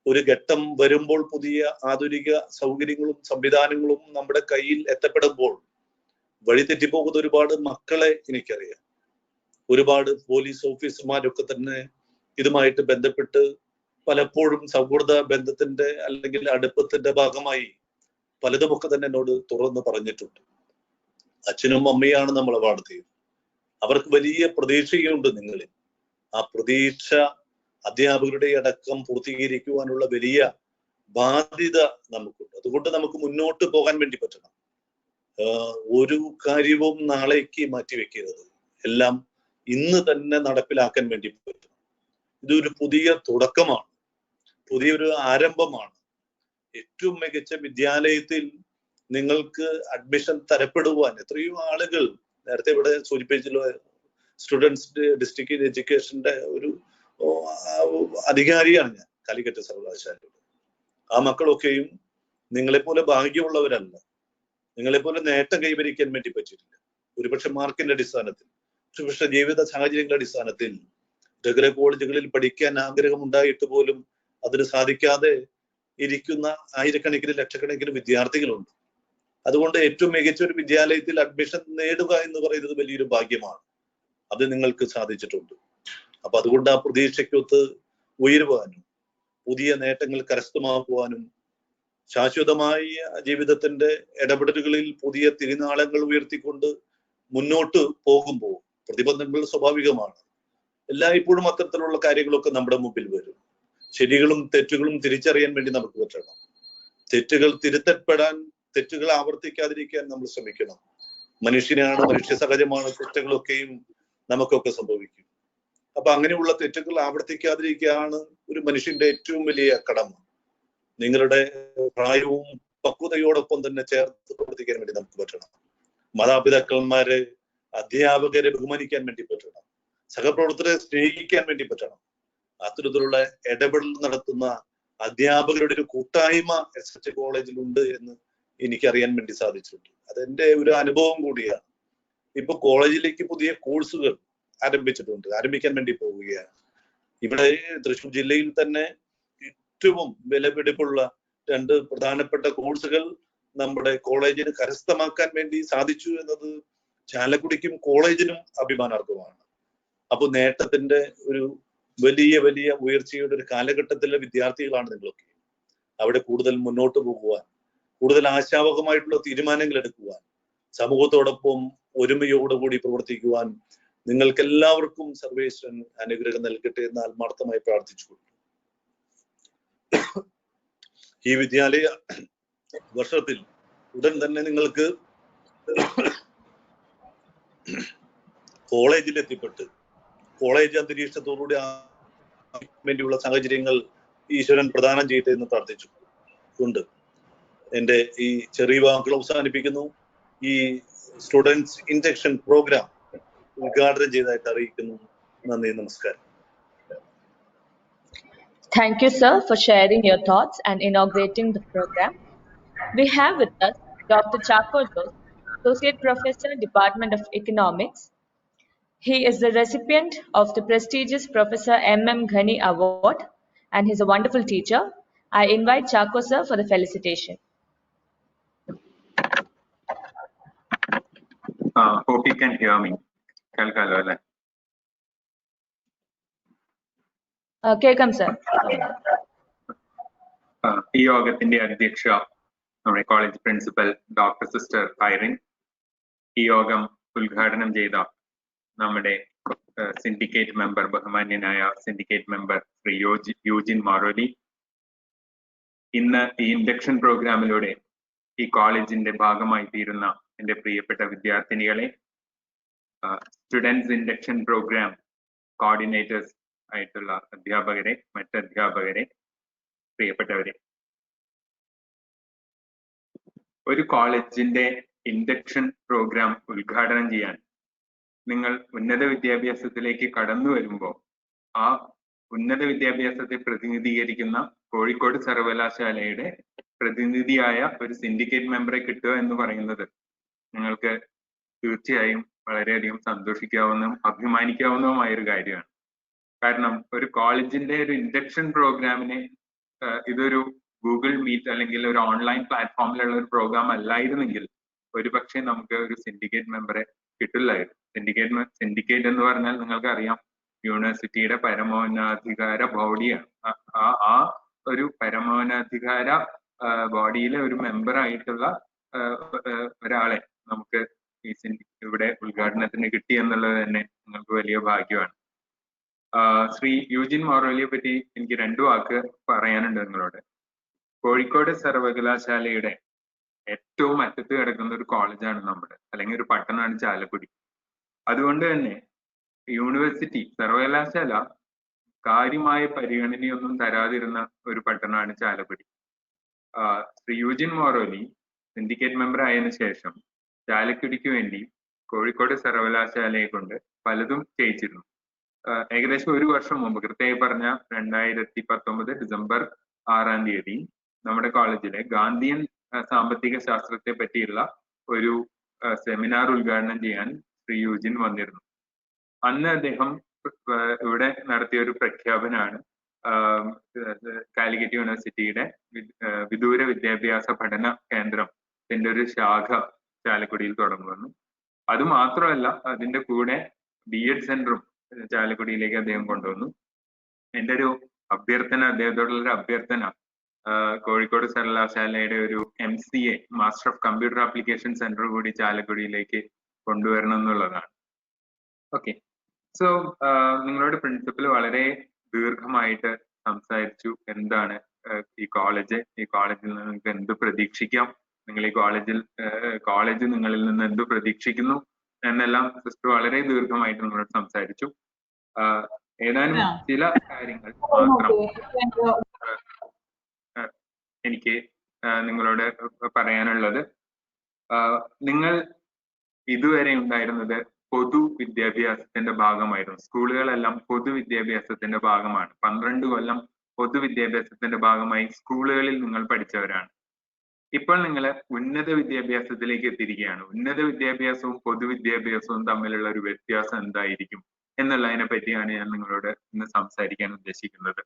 ഒരു ഘട്ടം വരുമ്പോൾ, പുതിയ ആധുനിക സൗകര്യങ്ങളും സംവിധാനങ്ങളും നമ്മുടെ കയ്യിൽ എത്തപ്പെടുമ്പോൾ വഴി തെറ്റിപ്പോകുന്ന ഒരുപാട് മക്കളെ എനിക്കറിയാം. ഒരുപാട് പോലീസ് ഓഫീസർമാരൊക്കെ തന്നെ ഇതുമായിട്ട് ബന്ധപ്പെട്ട് പലപ്പോഴും സൗഹൃദ ബന്ധത്തിന്റെ അല്ലെങ്കിൽ അടുപ്പത്തിന്റെ ഭാഗമായി പലതുമൊക്കെ തന്നെ എന്നോട് തുറന്ന് പറഞ്ഞിട്ടുണ്ട്. അച്ഛനും അമ്മയാണ് നമ്മളെ വളർത്തിയത്. അവർക്ക് വലിയ പ്രതീക്ഷയുണ്ട് നിങ്ങളിൽ. ആ പ്രതീക്ഷ അധ്യാപകരുടെ അടക്കം പൂർത്തീകരിക്കുവാനുള്ള വലിയ ബാധ്യത നമുക്കുണ്ട്. അതുകൊണ്ട് നമുക്ക് മുന്നോട്ട് പോകാൻ വേണ്ടി പറ്റണം. ഒരു കാര്യവും നാളേക്ക് മാറ്റിവെക്കരുത്. എല്ലാം ഇന്ന് തന്നെ നടപ്പിലാക്കാൻ വേണ്ടി പറ്റണം. ഇതൊരു പുതിയ തുടക്കമാണ്, പുതിയൊരു ആരംഭമാണ്. ഏറ്റവും മികച്ച വിദ്യാലയത്തിൽ നിങ്ങൾക്ക് അഡ്മിഷൻ തരപ്പെടുവാൻ എത്രയോ ആളുകൾ, നേരത്തെ ഇവിടെ സൂചിപ്പിച്ചല്ലോ, സ്റ്റുഡൻസ് ഡിസ്ട്രിക്ട് എഡ്യൂക്കേഷന്റെ ഒരു അധികാരിയാണ് ഞാൻ കാലിക്കറ്റ് സർവകലാശാലയുടെ. ആ മക്കളൊക്കെയും നിങ്ങളെപ്പോലെ ഭാഗ്യമുള്ളവരല്ല, നിങ്ങളെപ്പോലെ നേട്ടം കൈവരിക്കാൻ വേണ്ടി പറ്റിയിട്ടില്ല. ഒരുപക്ഷെ മാർക്കിന്റെ അടിസ്ഥാനത്തിൽ, ഒരുപക്ഷെ ജീവിത സാഹചര്യങ്ങളുടെ അടിസ്ഥാനത്തിൽ റെഗുലർ കോളേജുകളിൽ പഠിക്കാൻ ആഗ്രഹമുണ്ടായിട്ട് പോലും അതിന് സാധിക്കാതെ ഇരിക്കുന്ന ആയിരക്കണക്കിന് ലക്ഷക്കണക്കിന് വിദ്യാർത്ഥികളുണ്ട്. അതുകൊണ്ട് ഏറ്റവും മികച്ച ഒരു വിദ്യാലയത്തിൽ അഡ്മിഷൻ നേടുക എന്ന് പറയുന്നത് വലിയൊരു ഭാഗ്യമാണ്. അത് നിങ്ങൾക്ക് സാധിച്ചിട്ടുണ്ട്. അപ്പൊ അതുകൊണ്ട് ആ പ്രതീക്ഷയ്ക്കൊത്ത് ഉയരുവാനും പുതിയ നേട്ടങ്ങൾ കരസ്ഥമാക്കുവാനും ശാശ്വതമായ ജീവിതത്തിന്റെ ഇടപെടലുകളിൽ പുതിയ തിരുനാളങ്ങൾ ഉയർത്തിക്കൊണ്ട് മുന്നോട്ട് പോകുമ്പോൾ പ്രതിബന്ധങ്ങൾ സ്വാഭാവികമാണ്. എല്ലായ്പ്പോഴും അത്തരത്തിലുള്ള കാര്യങ്ങളൊക്കെ നമ്മുടെ മുമ്പിൽ വരും. ശരികളും തെറ്റുകളും തിരിച്ചറിയാൻ വേണ്ടി നമുക്ക് പറ്റണം. തെറ്റുകൾ തിരുത്തപ്പെടാൻ, തെറ്റുകൾ ആവർത്തിക്കാതിരിക്കാൻ നമ്മൾ ശ്രമിക്കണം. മനുഷ്യനാണ്, മനുഷ്യ സഹജമാണ്, തെറ്റുകളൊക്കെയും നമുക്കൊക്കെ സംഭവിക്കും. അപ്പൊ അങ്ങനെയുള്ള തെറ്റുകൾ ആവർത്തിക്കാതിരിക്കുകയാണ് ഒരു മനുഷ്യന്റെ ഏറ്റവും വലിയ കടമ. നിങ്ങളുടെ പ്രായവും പക്വതയോടൊപ്പം തന്നെ ചേർത്ത് പ്രവർത്തിക്കാൻ വേണ്ടി നമുക്ക് പറ്റണം. മാതാപിതാക്കന്മാരെ, അധ്യാപകരെ ബഹുമാനിക്കാൻ വേണ്ടി പറ്റണം. സഹപ്രവർത്തകരെ സ്നേഹിക്കാൻ വേണ്ടി പറ്റണം. അത്തരത്തിലുള്ള ഇടപെടൽ നടത്തുന്ന അധ്യാപകരുടെ ഒരു കൂട്ടായ്മ SH കോളേജിലുണ്ട് എന്ന് എനിക്കറിയാൻ വേണ്ടി സാധിച്ചിട്ടുണ്ട്. അതെന്റെ ഒരു അനുഭവം കൂടിയാണ്. ഇപ്പൊ കോളേജിലേക്ക് പുതിയ കോഴ്സുകൾ ആരംഭിക്കാൻ വേണ്ടി പോവുകയാണ്. ഇവിടെ തൃശ്ശൂർ ജില്ലയിൽ തന്നെ ഏറ്റവും വിലപിടിപ്പുള്ള 2 പ്രധാനപ്പെട്ട കോഴ്സുകൾ നമ്മുടെ കോളേജിന് കരസ്ഥമാക്കാൻ വേണ്ടി സാധിച്ചു എന്നത് ചാലക്കുടിക്കും കോളേജിനും അഭിമാനാർഹമാണ്. അപ്പൊ നേട്ടത്തിന്റെ ഒരു വലിയ വലിയ ഉയർച്ചയുടെ ഒരു കാലഘട്ടത്തിലെ വിദ്യാർത്ഥികളാണ് നിങ്ങളൊക്കെ. അവിടെ കൂടുതൽ മുന്നോട്ട് പോകുവാൻ, കൂടുതൽ ആശാവഹമായിട്ടുള്ള തീരുമാനങ്ങൾ എടുക്കുവാൻ, സമൂഹത്തോടൊപ്പം ഒരുമയോടുകൂടി പ്രവർത്തിക്കുവാൻ നിങ്ങൾക്ക് എല്ലാവർക്കും സർവേശ്വരൻ അനുഗ്രഹം നൽകട്ടെ എന്ന് ആത്മാർത്ഥമായി പ്രാർത്ഥിച്ചുകൊണ്ടു ഈ വിദ്യാലയ വർഷത്തിൽ ഉടൻ തന്നെ നിങ്ങൾക്ക് കോളേജിൽ എത്തിപ്പെട്ട് കോളേജ് അന്തരീക്ഷത്തോടുകൂടി വേണ്ടിയുള്ള സാഹചര്യങ്ങൾ ഈശ്വരൻ പ്രദാനം ചെയ്യട്ടെ എന്ന് പ്രാർത്ഥിച്ചുകൊണ്ട് എൻ്റെ ഈ ചെറിയ വാക്കുകൾ അവസാനിപ്പിക്കുന്നു. ഈ സ്റ്റുഡൻസ് ഇൻഡക്ഷൻ പ്രോഗ്രാം ഉദ്ഘാടനം ചെയ്തതായിട്ട് അറിയിക്കുന്നു. നന്ദി, നമസ്കാരം. Thank you, sir, for sharing your thoughts and inaugurating the program. We have with us Dr. Chako Jose, Associate Professor, Department of Economics. He is the recipient of the prestigious Professor M.M. Ghani Award, and he's a wonderful teacher. I invite Chako sir for the felicitation. Hope you can hear me. Kekam sir. ഈ യോഗത്തിന്റെ അധ്യക്ഷ നമ്മുടെ college principal doctor sister Irene, ഈ യോഗം ഉദ്ഘാടനം ചെയ്ത നമ്മുടെ syndicate member, ബഹുമാന്യനായ സിൻഡിക്കേറ്റ് മെമ്പർ ശ്രീ യൂജിൻ മാറോലി, ഇന്ന് ഈ ഇൻഡക്ഷൻ പ്രോഗ്രാമിലൂടെ ഈ കോളേജിന്റെ ഭാഗമായി തീരുന്ന എൻ്റെ പ്രിയപ്പെട്ട വിദ്യാർത്ഥിനികളെ, സ്റ്റുഡൻസ് ഇൻഡക്ഷൻ പ്രോഗ്രാം കോർഡിനേറ്റേഴ്സ് ആയിട്ടുള്ള അധ്യാപകരെ, മറ്റധ്യാപകരെ, പ്രിയപ്പെട്ടവരെ, ഒരു കോളേജിന്റെ ഇൻഡക്ഷൻ പ്രോഗ്രാം ഉദ്ഘാടനം ചെയ്യാൻ നിങ്ങൾ ഉന്നത വിദ്യാഭ്യാസത്തിലേക്ക് കടന്നു വരുമ്പോൾ ആ ഉന്നത വിദ്യാഭ്യാസത്തെ പ്രതിനിധീകരിക്കുന്ന കോഴിക്കോട് സർവകലാശാലയുടെ പ്രതിനിധിയായ ഒരു സിൻഡിക്കേറ്റ് മെമ്പറെ കിട്ടുക എന്ന് പറയുന്നത് നിങ്ങൾക്ക് തീർച്ചയായും വളരെയധികം സന്തോഷിക്കാവുന്നതും അഭിമാനിക്കാവുന്നതുമായ ഒരു കാര്യമാണ്. കാരണം ഒരു കോളേജിന്റെ ഒരു ഇൻഡക്ഷൻ പ്രോഗ്രാമിനെ ഇതൊരു ഗൂഗിൾ മീറ്റ് അല്ലെങ്കിൽ ഒരു ഓൺലൈൻ പ്ലാറ്റ്ഫോമിലുള്ള ഒരു പ്രോഗ്രാം അല്ലായിരുന്നെങ്കിൽ ഒരുപക്ഷെ നമുക്ക് ഒരു സിൻഡിക്കേറ്റ് മെമ്പറെ കിട്ടില്ലായിരുന്നു. സിൻഡിക്കേറ്റ് എന്ന് പറഞ്ഞാൽ നിങ്ങൾക്ക് അറിയാം, യൂണിവേഴ്സിറ്റിയുടെ പരമോന്നതാധികാര ബോഡിയാണ്. ആ ഒരു പരമോന്നതാധികാര ബോഡിയിലെ ഒരു മെമ്പർ ആയിട്ടുള്ള ഒരാളെ നമുക്ക് ഈ ഇവിടെ ഉദ്ഘാടനത്തിന് കിട്ടി എന്നുള്ളത് തന്നെ നിങ്ങൾക്ക് വലിയ ഭാഗ്യമാണ്. ശ്രീ യൂജിൻ മാറോലിയെ പറ്റി എനിക്ക് 2 വാക്ക് പറയാനുണ്ട് നിങ്ങളോട്. കോഴിക്കോട് സർവകലാശാലയുടെ ഏറ്റവും അറ്റത്ത് കിടക്കുന്ന ഒരു കോളേജാണ് നമ്മുടെ, അല്ലെങ്കിൽ ഒരു പട്ടണമാണ് ചാലക്കുടി. അതുകൊണ്ട് തന്നെ യൂണിവേഴ്സിറ്റി, സർവകലാശാല കാര്യമായ പരിഗണനയൊന്നും തരാതിരുന്ന ഒരു പട്ടണമാണ് ചാലക്കുടി. ശ്രീ യൂജിൻ മോറോലി സിൻഡിക്കേറ്റ് മെമ്പർ ആയതിനു ശേഷം ചാലക്കുടിക്ക് വേണ്ടി കോഴിക്കോട് സർവകലാശാലയെ കൊണ്ട് പലതും ചെയ്യിച്ചിരുന്നു. ഏകദേശം ഒരു വർഷം മുമ്പ്, കൃത്യമായി പറഞ്ഞ 2019 ഡിസംബർ 6-ാം തീയതി നമ്മുടെ കോളേജിലെ ഗാന്ധിയൻ സാമ്പത്തിക ശാസ്ത്രത്തെ പറ്റിയുള്ള ഒരു സെമിനാർ ഉദ്ഘാടനം ചെയ്യാൻ ശ്രീ യൂജിൻ വന്നിരുന്നു. അന്ന് അദ്ദേഹം ഇവിടെ നടത്തിയ ഒരു പ്രഖ്യാപനമാണ് കാലിക്കറ്റ് യൂണിവേഴ്സിറ്റിയുടെ വിദൂര വിദ്യാഭ്യാസ പഠന കേന്ദ്രത്തിന്റെ ഒരു ശാഖ ചാലക്കുടിയിൽ തുടങ്ങുമെന്ന്. അത് മാത്രമല്ല, അതിന്റെ കൂടെ BEd സെന്ററും ചാലക്കുടിയിലേക്ക് അദ്ദേഹം കൊണ്ടുവന്നു. എൻ്റെ ഒരു അഭ്യർത്ഥന, അദ്ദേഹത്തോടുള്ള ഒരു അഭ്യർത്ഥന, കോഴിക്കോട് സർവകലാശാലയുടെ ഒരു MCA master of computer application centre കൂടി ചാലക്കുടിയിലേക്ക് കൊണ്ടുവരണം എന്നുള്ളതാണ്. ഓക്കെ, സോ നിങ്ങളോട് പ്രിൻസിപ്പൽ വളരെ ദീർഘമായിട്ട് സംസാരിച്ചു. എന്താണ് ഈ കോളേജിൽ നിന്ന് നിങ്ങൾക്ക് എന്ത് പ്രതീക്ഷിക്കാം, നിങ്ങൾ ഈ കോളേജ് നിങ്ങളിൽ നിന്ന് എന്ത് പ്രതീക്ഷിക്കുന്നു എന്നെല്ലാം സിസ്റ്റർ വളരെ ദീർഘമായിട്ട് നിങ്ങളോട് സംസാരിച്ചു. ഏതാനും ചില കാര്യങ്ങൾ മാത്രം എനിക്ക് നിങ്ങളോട് പറയാനുള്ളത്, നിങ്ങൾ ഇതുവരെ ഉണ്ടായിരുന്നത് പൊതുവിദ്യാഭ്യാസത്തിന്റെ ഭാഗമായിരുന്നു. സ്കൂളുകളെല്ലാം പൊതുവിദ്യാഭ്യാസത്തിന്റെ ഭാഗമാണ്. 12 കൊല്ലം പൊതുവിദ്യാഭ്യാസത്തിന്റെ ഭാഗമായി സ്കൂളുകളിൽ നിങ്ങൾ പഠിച്ചവരാണ്. ഇപ്പോൾ നിങ്ങൾ ഉന്നത വിദ്യാഭ്യാസത്തിലേക്ക് എത്തിയിരിക്കുകയാണ്. ഉന്നത വിദ്യാഭ്യാസവും പൊതുവിദ്യാഭ്യാസവും തമ്മിലുള്ള ഒരു വ്യത്യാസം എന്തായിരിക്കും എന്നുള്ളതിനെ പറ്റിയാണ് ഞാൻ നിങ്ങളോട് ഇന്ന് സംസാരിക്കാൻ ഉദ്ദേശിക്കുന്നത്.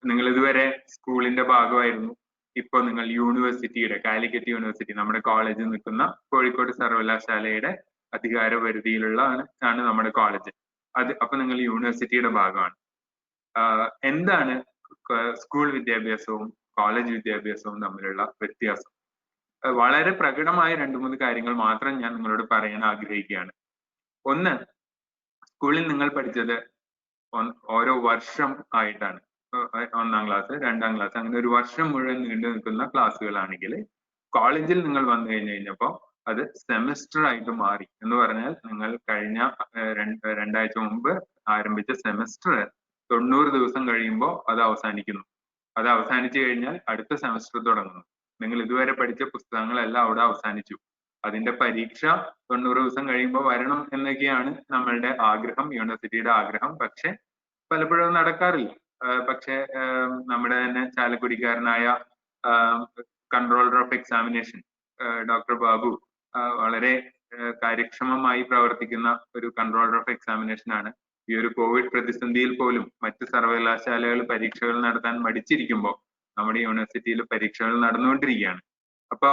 നിങ്ങൾ ഇതുവരെ സ്കൂളിന്റെ ഭാഗമായിരുന്നു. ഇപ്പൊ നിങ്ങൾ യൂണിവേഴ്സിറ്റിയുടെ, കാലിക്കറ്റ് യൂണിവേഴ്സിറ്റി, നമ്മുടെ കോളേജിൽ നിൽക്കുന്ന കോഴിക്കോട് സർവകലാശാലയുടെ അധികാര പരിധിയിലുള്ള ആണ് നമ്മുടെ കോളേജ്. അപ്പൊ നിങ്ങൾ യൂണിവേഴ്സിറ്റിയുടെ ഭാഗമാണ്. എന്താണ് സ്കൂൾ വിദ്യാഭ്യാസവും കോളേജ് വിദ്യാഭ്യാസവും തമ്മിലുള്ള വ്യത്യാസം? വളരെ പ്രകടമായ 2-3 കാര്യങ്ങൾ മാത്രം ഞാൻ നിങ്ങളോട് പറയാൻ ആഗ്രഹിക്കുകയാണ്. ഒന്ന്, സ്കൂളിൽ നിങ്ങൾ പഠിച്ചത് ഓരോ വർഷം ആയിട്ടാണ്. 1-ാം ക്ലാസ്, 2-ാം ക്ലാസ്, അങ്ങനെ ഒരു വർഷം മുഴുവൻ നീണ്ടു നിൽക്കുന്ന ക്ലാസ്സുകളാണെങ്കിൽ കോളേജിൽ നിങ്ങൾ വന്നു കഴിഞ്ഞപ്പോൾ അത് സെമസ്റ്റർ ആയിട്ട് മാറി. എന്ന് പറഞ്ഞാൽ നിങ്ങൾ കഴിഞ്ഞ 2 ആഴ്ച മുമ്പ് ആരംഭിച്ച സെമസ്റ്റർ 90 ദിവസം കഴിയുമ്പോൾ അത് അവസാനിക്കുന്നു. അത് അവസാനിച്ചു കഴിഞ്ഞാൽ അടുത്ത സെമസ്റ്റർ തുടങ്ങുന്നു. നിങ്ങൾ ഇതുവരെ പഠിച്ച പുസ്തകങ്ങളെല്ലാം അവിടെ അവസാനിച്ചു. അതിന്റെ പരീക്ഷ 90 ദിവസം കഴിയുമ്പോൾ വരണം എന്നൊക്കെയാണ് നമ്മളുടെ ആഗ്രഹം, യൂണിവേഴ്സിറ്റിയുടെ ആഗ്രഹം. പക്ഷെ പലപ്പോഴും നടക്കാറില്ല. പക്ഷെ നമ്മുടെ തന്നെ ചാലക്കുടിക്കാരനായ controller of examination doctor Babu വളരെ കാര്യക്ഷമമായി പ്രവർത്തിക്കുന്ന ഒരു കൺട്രോളർ ഓഫ് എക്സാമിനേഷൻ ആണ്. ഈ ഒരു കോവിഡ് പ്രതിസന്ധിയിൽ പോലും മറ്റ് സർവകലാശാലകൾ പരീക്ഷകൾ നടത്താൻ മടിച്ചിരിക്കുമ്പോൾ നമ്മുടെ യൂണിവേഴ്സിറ്റിയിൽ പരീക്ഷകൾ നടന്നുകൊണ്ടിരിക്കുകയാണ്. അപ്പോ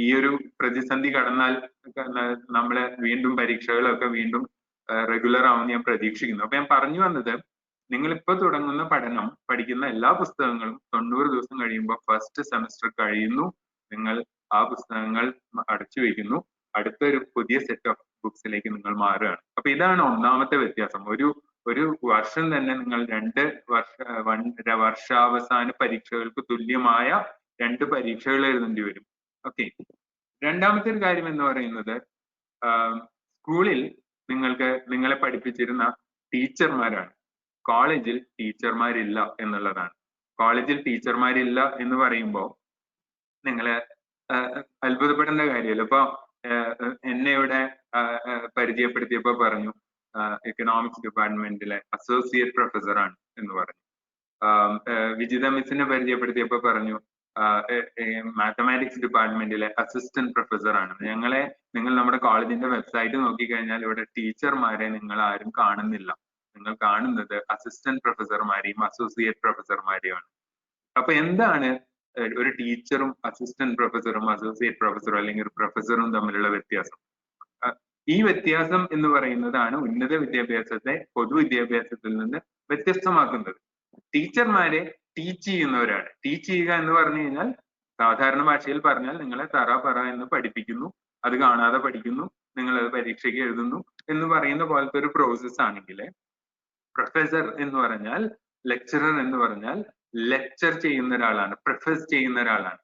ഈ ഒരു പ്രതിസന്ധി കടന്നാൽ നമ്മളെ വീണ്ടും പരീക്ഷകളൊക്കെ വീണ്ടും റെഗുലർ ആവുമെന്ന് ഞാൻ പ്രതീക്ഷിക്കുന്നു. അപ്പൊ ഞാൻ പറഞ്ഞു വന്നത്, നിങ്ങളിപ്പോ തുടങ്ങുന്ന പഠിക്കുന്ന എല്ലാ പുസ്തകങ്ങളും 90 ദിവസം കഴിയുമ്പോൾ ഫസ്റ്റ് സെമസ്റ്റർ കഴിയുന്നു. നിങ്ങൾ ആ പുസ്തകങ്ങൾ അടച്ചു വയ്ക്കുന്നു. അടുത്തൊരു പുതിയ സെറ്റ് ഓഫ് ബുക്സിലേക്ക് നിങ്ങൾ മാറുകയാണ്. അപ്പൊ ഇതാണ് ഒന്നാമത്തെ വ്യത്യാസം. ഒരു വർഷം തന്നെ നിങ്ങൾ 2 വർഷാവസാന പരീക്ഷകൾക്ക് തുല്യമായ 2 പരീക്ഷകൾ എഴുതേണ്ടി വരും. ഓക്കെ, രണ്ടാമത്തെ ഒരു കാര്യം എന്ന് പറയുന്നത്, സ്കൂളിൽ നിങ്ങളെ പഠിപ്പിച്ചിരുന്ന ടീച്ചർമാരാണ്. കോളേജിൽ ടീച്ചർമാരില്ല എന്നുള്ളതാണ്. കോളേജിൽ ടീച്ചർമാരില്ല എന്ന് പറയുമ്പോൾ നിങ്ങളെ അത്ഭുതപ്പെടേണ്ട കാര്യമല്ല. ഇപ്പൊ എന്നെ ഇവിടെ പരിചയപ്പെടുത്തിയപ്പോ പറഞ്ഞു എക്കണോമിക്സ് ഡിപ്പാർട്ട്മെന്റിലെ അസോസിയേറ്റ് പ്രൊഫസറാണ് എന്ന് പറഞ്ഞു. വിജിത മിസ്സിനെ പരിചയപ്പെടുത്തിയപ്പോ പറഞ്ഞു മാത്തമാറ്റിക്സ് ഡിപ്പാർട്ട്മെന്റിലെ അസിസ്റ്റന്റ് പ്രൊഫസറാണ്. നിങ്ങൾ നമ്മുടെ കോളേജിന്റെ വെബ്സൈറ്റ് നോക്കിക്കഴിഞ്ഞാൽ ഇവിടെ ടീച്ചർമാരെ നിങ്ങൾ ആരും കാണുന്നില്ല. നിങ്ങൾ കാണുന്നത് അസിസ്റ്റന്റ് പ്രൊഫസർമാരെയും അസോസിയേറ്റ് പ്രൊഫസർമാരെയുമാണ്. അപ്പൊ എന്താണ് ഒരു ടീച്ചറും അസിസ്റ്റന്റ് പ്രൊഫസറും അസോസിയേറ്റ് പ്രൊഫസറും അല്ലെങ്കിൽ ഒരു പ്രൊഫസറും തമ്മിലുള്ള വ്യത്യാസം? ഈ വ്യത്യാസം എന്ന് പറയുന്നതാണ് ഉന്നത വിദ്യാഭ്യാസത്തെ പൊതുവിദ്യാഭ്യാസത്തിൽ നിന്ന് വ്യത്യസ്തമാക്കുന്നത്. ടീച്ചർമാരെ ടീച്ച് ചെയ്യുന്നവരാണ്. ടീച്ച് ചെയ്യുക എന്ന് പറഞ്ഞു കഴിഞ്ഞാൽ സാധാരണ ഭാഷയിൽ പറഞ്ഞാൽ നിങ്ങളെ പറ എന്ന് പഠിപ്പിക്കുന്നു, അത് കാണാതെ പഠിക്കുന്നു, നിങ്ങൾ അത് പരീക്ഷയ്ക്ക് എഴുതുന്നു എന്ന് പറയുന്ന പോലത്തെ ഒരു പ്രോസസ് ആണെങ്കിൽ, പ്രൊഫസർ എന്ന് പറഞ്ഞാൽ, ലെക്ചറർ എന്ന് പറഞ്ഞാൽ ലെക്ചർ ചെയ്യുന്ന ഒരാളാണ്, പ്രൊഫസ് ചെയ്യുന്ന ഒരാളാണ്.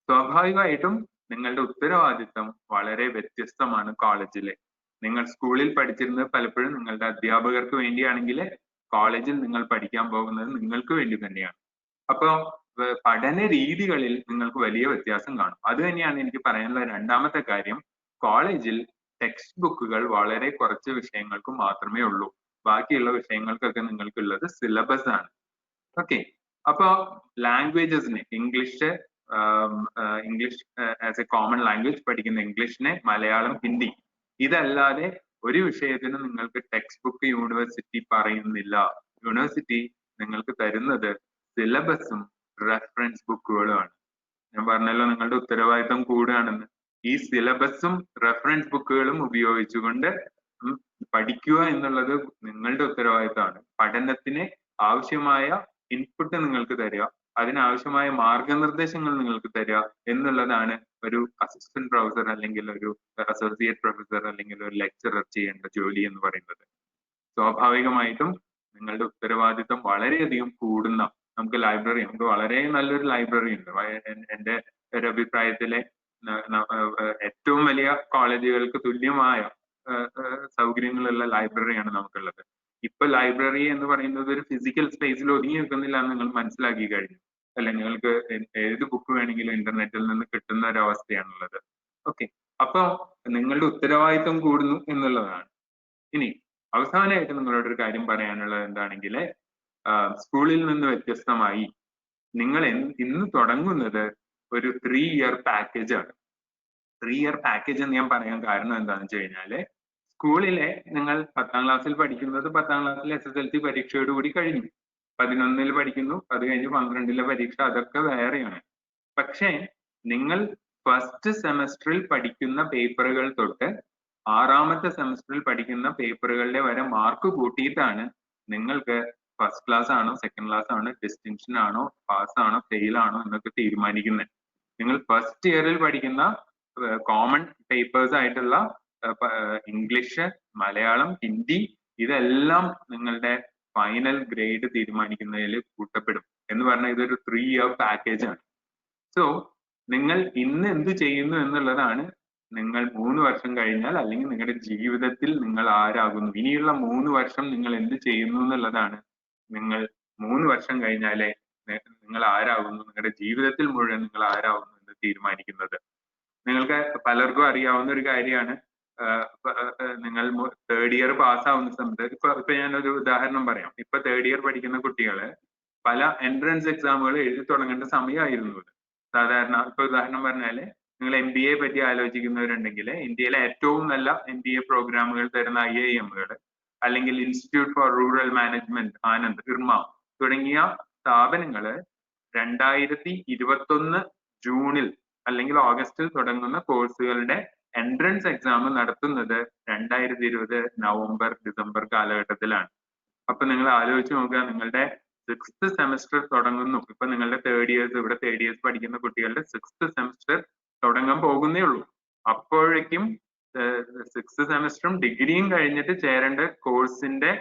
സ്വാഭാവികമായിട്ടും നിങ്ങളുടെ ഉത്തരവാദിത്തം വളരെ വ്യത്യസ്തമാണ് കോളേജിലെ. നിങ്ങൾ സ്കൂളിൽ പഠിച്ചിരുന്നത് പലപ്പോഴും നിങ്ങളുടെ അധ്യാപകർക്ക് വേണ്ടിയാണെങ്കിൽ കോളേജിൽ നിങ്ങൾ പഠിക്കാൻ പോകുന്നത് നിങ്ങൾക്ക് വേണ്ടി തന്നെയാണ്. അപ്പോൾ പഠന രീതികളിൽ നിങ്ങൾക്ക് വലിയ വ്യത്യാസം കാണും. അത് തന്നെയാണ് എനിക്ക് പറയാനുള്ള രണ്ടാമത്തെ കാര്യം. കോളേജിൽ ടെക്സ്റ്റ് ബുക്കുകൾ വളരെ കുറച്ച് വിഷയങ്ങൾക്ക് മാത്രമേ ഉള്ളൂ. ബാക്കിയുള്ള വിഷയങ്ങൾക്കൊക്കെ നിങ്ങൾക്കുള്ളത് സിലബസ് ആണ്. ഓക്കെ, അപ്പൊ ലാംഗ്വേജസിനെ English as a common language പഠിക്കുന്ന ഇംഗ്ലീഷിനെ, മലയാളം, ഹിന്ദി ഇതല്ലാതെ ഒരു വിഷയത്തിന് നിങ്ങൾക്ക് ടെക്സ്റ്റ് ബുക്ക് യൂണിവേഴ്സിറ്റി പറയുന്നില്ല. യൂണിവേഴ്സിറ്റി നിങ്ങൾക്ക് തരുന്നത് സിലബസും റെഫറൻസ് ബുക്കുകളുമാണ്. ഞാൻ പറഞ്ഞല്ലോ നിങ്ങളുടെ ഉത്തരവാദിത്തം കൂടുകയാണെന്ന്. ഈ സിലബസും റെഫറൻസ് ബുക്കുകളും ഉപയോഗിച്ചുകൊണ്ട് പഠിക്കുക എന്നുള്ളത് നിങ്ങളുടെ ഉത്തരവാദിത്തമാണ്. പഠനത്തിന് ആവശ്യമായ ഇൻപുട്ട് നിങ്ങൾക്ക് തരിക, അതിനാവശ്യമായ മാർഗനിർദ്ദേശങ്ങൾ നിങ്ങൾക്ക് തരിക എന്നുള്ളതാണ് ഒരു അസിസ്റ്റന്റ് പ്രൊഫസർ അല്ലെങ്കിൽ ഒരു അസോസിയേറ്റ് പ്രൊഫസർ അല്ലെങ്കിൽ ഒരു ലെക്ചറർ ചെയ്യേണ്ട ജോലി എന്ന് പറയുന്നത്. സ്വാഭാവികമായിട്ടും നിങ്ങളുടെ ഉത്തരവാദിത്തം വളരെയധികം കൂടുന്ന, നമുക്ക് വളരെ നല്ലൊരു ലൈബ്രറി ഉണ്ട്. എൻ്റെ ഒരു അഭിപ്രായത്തിലെ ഏറ്റവും വലിയ കോളേജുകൾക്ക് തുല്യമായ സൗകര്യങ്ങളുള്ള ലൈബ്രറിയാണ് നമുക്കുള്ളത്. ഇപ്പൊ ലൈബ്രറി എന്ന് പറയുന്നത് ഒരു ഫിസിക്കൽ സ്പേസിൽ ഒതുങ്ങി നിൽക്കുന്നില്ല എന്ന് നിങ്ങൾ മനസ്സിലാക്കി കഴിഞ്ഞു അല്ലെ? നിങ്ങൾക്ക് ഏത് ബുക്ക് വേണമെങ്കിലും ഇന്റർനെറ്റിൽ നിന്ന് കിട്ടുന്ന ഒരു അവസ്ഥയാണുള്ളത്. ഓക്കെ, അപ്പൊ നിങ്ങളുടെ ഉത്തരവാദിത്വം കൂടുന്നു എന്നുള്ളതാണ്. ഇനി അവസാനമായിട്ട് നിങ്ങളോടൊരു കാര്യം പറയാനുള്ളത് എന്താണെങ്കിൽ, സ്കൂളിൽ നിന്ന് വ്യത്യസ്തമായി നിങ്ങൾ ഇന്ന് തുടങ്ങുന്നത് ഒരു 3 ഇയർ പാക്കേജ് ആണ്. 3 ഇയർ പാക്കേജ് എന്ന് ഞാൻ പറയാൻ കാരണം എന്താണെന്ന് വെച്ച് കഴിഞ്ഞാല്, സ്കൂളിലെ നിങ്ങൾ 10ാം ക്ലാസ്സിൽ പഠിക്കുന്നത് 10ാം ക്ലാസ്സിൽ SSLC പരീക്ഷയോട് കൂടി കഴിഞ്ഞു. 11ൽ പഠിക്കുന്നു, അത് കഴിഞ്ഞ് 12ലെ പരീക്ഷ, അതൊക്കെ വേറെയാണ്. പക്ഷേ നിങ്ങൾ ഫസ്റ്റ് സെമസ്റ്ററിൽ പഠിക്കുന്ന പേപ്പറുകൾ തൊട്ട് 6ാമത്തെ സെമസ്റ്ററിൽ പഠിക്കുന്ന പേപ്പറുകളുടെ വരെ മാർക്ക് കൂട്ടിയിട്ടാണ് നിങ്ങൾക്ക് ഫസ്റ്റ് ക്ലാസ് ആണോ സെക്കൻഡ് ക്ലാസ് ആണോ ഡിസ്റ്റിങ്ഷൻ ആണോ പാസ് ആണോ ഫെയിൽ ആണോ എന്നൊക്കെ തീരുമാനിക്കുന്നത്. നിങ്ങൾ ഫസ്റ്റ് ഇയറിൽ പഠിക്കുന്ന കോമൺ പേപ്പേഴ്സ് ആയിട്ടുള്ള ഇംഗ്ലീഷ്, മലയാളം, ഹിന്ദി ഇതെല്ലാം നിങ്ങളുടെ ഫൈനൽ ഗ്രേഡ് തീരുമാനിക്കുന്നതിൽ കൂട്ടപ്പെടും. എന്ന് പറഞ്ഞാൽ ഇതൊരു 3 ഇയർ പാക്കേജ് ആണ്. സോ നിങ്ങൾ ഇന്ന് എന്ത് ചെയ്യുന്നു എന്നുള്ളതാണ് നിങ്ങൾ 3 വർഷം കഴിഞ്ഞാൽ, അല്ലെങ്കിൽ നിങ്ങളുടെ ജീവിതത്തിൽ നിങ്ങൾ ആരാകുന്നു, ഇനിയുള്ള 3 വർഷം നിങ്ങൾ എന്ത് ചെയ്യുന്നു എന്നുള്ളതാണ് നിങ്ങൾ 3 വർഷം കഴിഞ്ഞാലേ നിങ്ങൾ ആരാകുന്നു, നിങ്ങളുടെ ജീവിതത്തിൽ മുഴുവൻ നിങ്ങൾ ആരാകുന്നു എന്ന് തീരുമാനിക്കുന്നത്. നിങ്ങൾക്ക് പലർക്കും അറിയാവുന്ന ഒരു കാര്യമാണ്, നിങ്ങൾ 3rd ഇയർ പാസ്സാവുന്ന സമയത്ത്, ഇപ്പൊ ഞാനൊരു ഉദാഹരണം പറയാം. ഇപ്പൊ 3rd ഇയർ പഠിക്കുന്ന കുട്ടികള് പല എൻട്രൻസ് എക്സാമുകൾ എഴുതി തുടങ്ങേണ്ട സമയമായിരുന്നു. സാധാരണ ഇപ്പൊ ഉദാഹരണം പറഞ്ഞാല്, നിങ്ങൾ MBA പറ്റി ആലോചിക്കുന്നവരുണ്ടെങ്കിൽ, ഇന്ത്യയിലെ ഏറ്റവും നല്ല MBA പ്രോഗ്രാമുകൾ തരുന്ന IIMകൾ അല്ലെങ്കിൽ institute four rural management, Anand, Irma തുടങ്ങിയ സ്ഥാപനങ്ങള് 2021 ജൂണിൽ അല്ലെങ്കിൽ ഓഗസ്റ്റിൽ തുടങ്ങുന്ന കോഴ്സുകളുടെ എൻട്രൻസ് എക്സാം നടത്തുന്നത് 2020 നവംബർ ഡിസംബർ കാലഘട്ടത്തിലാണ്. അപ്പൊ നിങ്ങൾ ആലോചിച്ച് നോക്കുക, നിങ്ങളുടെ 6th സെമസ്റ്റർ തുടങ്ങുന്നു. ഇപ്പൊ നിങ്ങളുടെ 3rd ഇയേഴ്സ്, ഇവിടെ 3rd ഇയേഴ്സ് പഠിക്കുന്ന കുട്ടികളുടെ 6th സെമസ്റ്റർ തുടങ്ങാൻ പോകുന്നേ ഉള്ളൂ. അപ്പോഴേക്കും 6th സെമസ്റ്ററും ഡിഗ്രിയും കഴിഞ്ഞിട്ട് ചേരേണ്ട കോഴ്സിന്റെ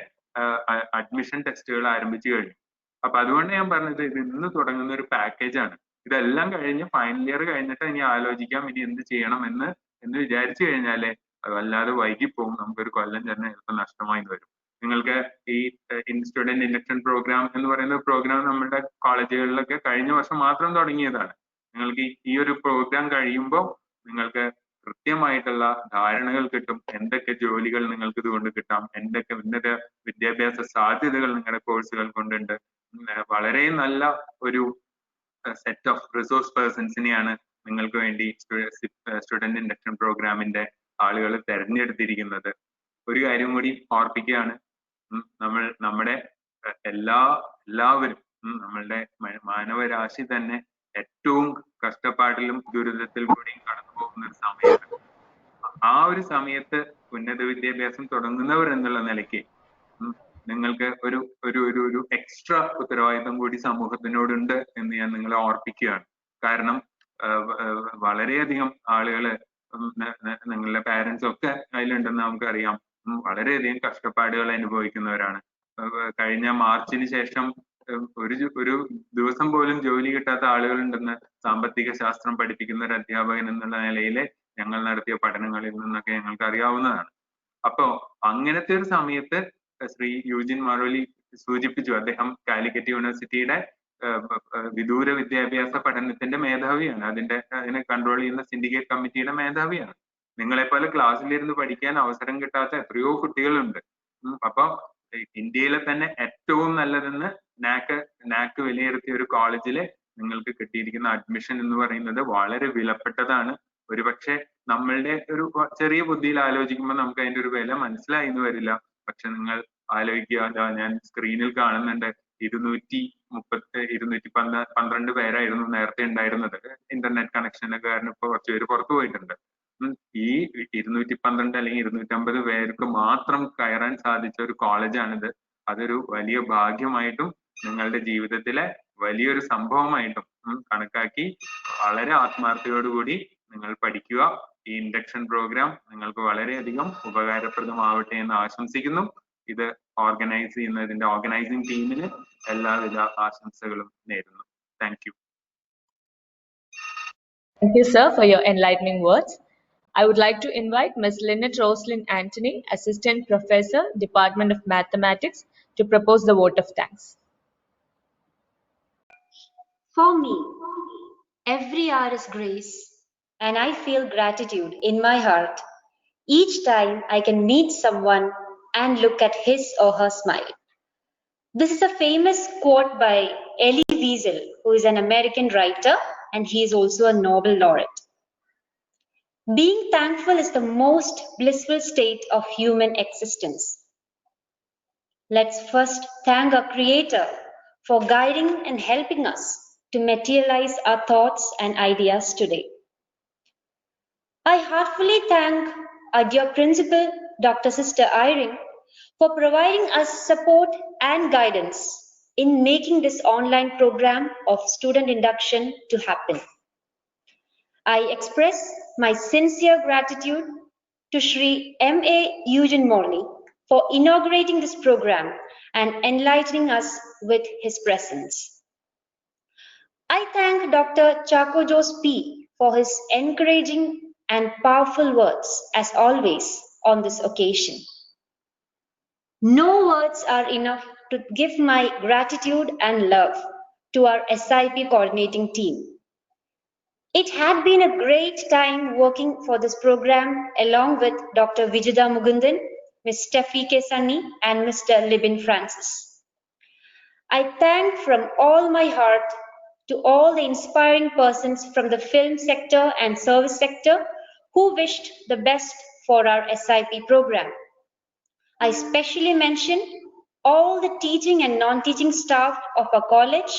അഡ്മിഷൻ ടെസ്റ്റുകൾ ആരംഭിച്ചു കഴിഞ്ഞു. അപ്പൊ അതുകൊണ്ട് ഞാൻ പറഞ്ഞത്, ഇത് ഇന്ന് തുടങ്ങുന്ന ഒരു പാക്കേജ് ആണ്. ഇതെല്ലാം കഴിഞ്ഞ് ഫൈനൽ ഇയർ കഴിഞ്ഞിട്ട് ഇനി ആലോചിക്കാം ഇനി എന്ത് ചെയ്യണം എന്ന് വിചാരിച്ചു കഴിഞ്ഞാലേ അത് വല്ലാതെ വൈകിപ്പോവും. നമുക്കൊരു കൊല്ലം തന്നെ ചിലപ്പോൾ നഷ്ടമായി വരും. നിങ്ങൾക്ക് ഈ സ്റ്റുഡന്റ് ഇൻഡക്ഷൻ പ്രോഗ്രാം എന്ന് പറയുന്ന പ്രോഗ്രാം നമ്മുടെ കോളേജുകളിലൊക്കെ കഴിഞ്ഞ വർഷം മാത്രം തുടങ്ങിയതാണ്. നിങ്ങൾക്ക് ഈ ഒരു പ്രോഗ്രാം കഴിയുമ്പോൾ നിങ്ങൾക്ക് കൃത്യമായിട്ടുള്ള ധാരണകൾ കിട്ടും. എന്തൊക്കെ ജോലികൾ നിങ്ങൾക്ക് ഇതുകൊണ്ട് കിട്ടാം, എന്തൊക്കെ ഉന്നത വിദ്യാഭ്യാസ സാധ്യതകൾ നിങ്ങളുടെ കോഴ്സുകൾ കൊണ്ടുണ്ട്. വളരെ നല്ല ഒരു സെറ്റ് ഓഫ് റിസോഴ്സ് പേഴ്സൺസിനെയാണ് നിങ്ങൾക്ക് വേണ്ടി സ്റ്റുഡന്റ് ഇൻഡക്ഷൻ പ്രോഗ്രാമിന്റെ ആളുകൾ തെരഞ്ഞെടുത്തിരിക്കുന്നത്. ഒരു കാര്യം കൂടി ഓർപ്പിക്കുകയാണ്, നമ്മുടെ എല്ലാവരും, നമ്മളുടെ മാനവരാശി തന്നെ ഏറ്റവും കഷ്ടപ്പാടിലും ദുരിതത്തിൽ കൂടിയും കടന്നു പോകുന്ന ഒരു സമയത്ത്, ആ ഒരു സമയത്ത് ഉന്നത വിദ്യാഭ്യാസം തുടങ്ങുന്നവർ എന്നുള്ള നിലയ്ക്ക് നിങ്ങൾക്ക് ഒരു എക്സ്ട്രാ ഉത്തരവാദിത്തം കൂടി സമൂഹത്തിനോടുണ്ട് എന്ന് ഞാൻ നിങ്ങളെ ഓർപ്പിക്കുകയാണ്. കാരണം വളരെയധികം ആളുകള്, നിങ്ങളുടെ പാരന്റ്സ് ഒക്കെ അതിലുണ്ടെന്ന് നമുക്കറിയാം, വളരെയധികം കഷ്ടപ്പാടുകൾ അനുഭവിക്കുന്നവരാണ്. കഴിഞ്ഞ മാർച്ചിന് ശേഷം ഒരു ദിവസം പോലും ജോലി കിട്ടാത്ത ആളുകളുണ്ടെന്ന് സാമ്പത്തിക ശാസ്ത്രം പഠിപ്പിക്കുന്ന ഒരു അധ്യാപകൻ എന്നുള്ള നിലയിൽ ഞങ്ങൾ നടത്തിയ പഠനങ്ങളിൽ നിന്നൊക്കെ ഞങ്ങൾക്ക് അറിയാവുന്നതാണ്. അപ്പോ അങ്ങനത്തെ ഒരു സമയത്ത് ശ്രീ യൂജിൻ മാറോലി സൂചിപ്പിച്ചു, അദ്ദേഹം കാലിക്കറ്റ് യൂണിവേഴ്സിറ്റിയുടെ വിദൂര വിദ്യാഭ്യാസ പഠനത്തിന്റെ മേധാവിയാണ്, അതിനെ കൺട്രോൾ ചെയ്യുന്ന സിൻഡിക്കേറ്റ് കമ്മിറ്റിയുടെ മേധാവിയാണ്. നിങ്ങളെപ്പോലെ ക്ലാസ്സിലിരുന്ന് പഠിക്കാൻ അവസരം കിട്ടാത്ത എത്രയോ കുട്ടികളുണ്ട്. അപ്പൊ ഇന്ത്യയിലെ തന്നെ ഏറ്റവും നല്ലതെന്ന് നാക്ക് വിലയിരുത്തിയ ഒരു കോളേജില് നിങ്ങൾക്ക് കിട്ടിയിരിക്കുന്ന അഡ്മിഷൻ എന്ന് പറയുന്നത് വളരെ വിലപ്പെട്ടതാണ്. ഒരുപക്ഷെ നമ്മളുടെ ഒരു ചെറിയ ബുദ്ധിയിൽ ആലോചിക്കുമ്പോൾ നമുക്ക് അതിന്റെ ഒരു വില മനസ്സിലായി എന്ന് വരില്ല. പക്ഷെ നിങ്ങൾ ആലോചിക്കുക, ഞാൻ സ്ക്രീനിൽ കാണുന്നുണ്ട് 212 പേരായിരുന്നു നേരത്തെ ഉണ്ടായിരുന്നത്. ഇന്റർനെറ്റ് കണക്ഷനൊക്കെ കാരണം ഇപ്പൊ കുറച്ച് പേര് പുറത്തു പോയിട്ടുണ്ട്. ഈ 212 അല്ലെങ്കിൽ 250 പേർക്ക് മാത്രം കയറാൻ സാധിച്ച ഒരു കോളേജാണിത്. അതൊരു വലിയ ഭാഗ്യമായിട്ടും നിങ്ങളുടെ ജീവിതത്തിലെ വലിയൊരു സംഭവമായിട്ടും കണക്കാക്കി വളരെ ആത്മാർത്ഥതയോടുകൂടി നിങ്ങൾ പഠിക്കുക. ഈ ഇൻഡക്ഷൻ പ്രോഗ്രാം നിങ്ങൾക്ക് വളരെയധികം ഉപകാരപ്രദമാവട്ടെ എന്ന് ആശംസിക്കുന്നു. ഇത് ഓർഗനൈസ് ചെയ്യുന്നതിന്റെ ഓർഗനൈസിംഗ് ടീമിന് എല്ലാവിധ ആശംസകളും നേരുന്നു. Thank you. Thank you, sir, for your enlightening words. I would like to invite Ms. Lynette Roslyn Anthony, Assistant Professor, Department of Mathematics, to propose the vote of thanks. For me, every hour is grace, and I feel gratitude in my heart each time I can meet someone and look at his or her smile. This is a famous quote by Elie Wiesel, who is an American writer, and he is also a Nobel laureate. Being thankful is the most blissful state of human existence. Let's first thank our Creator for guiding and helping us to materialize our thoughts and ideas today. I heartfully thank our dear Principal, Dr. Sister Irene, for providing us support and guidance in making this online program of student induction to happen. I express my sincere gratitude to Shri M.A. Eugene Morley for inaugurating this program and enlightening us with his presence. I thank Dr. Chaco Jose P. for his encouraging and powerful words, as always, on this occasion. No words are enough to give my gratitude and love to our SIP coordinating team. It had been a great time working for this program along with Dr. Vijayda Mugundan, Ms. Steffi K. Sunny, and Mr. Libin Francis. I thank from all my heart to all the inspiring persons from the film sector and service sector who wished the best for our SIP program. I specially mention all the teaching and non-teaching staff of our college,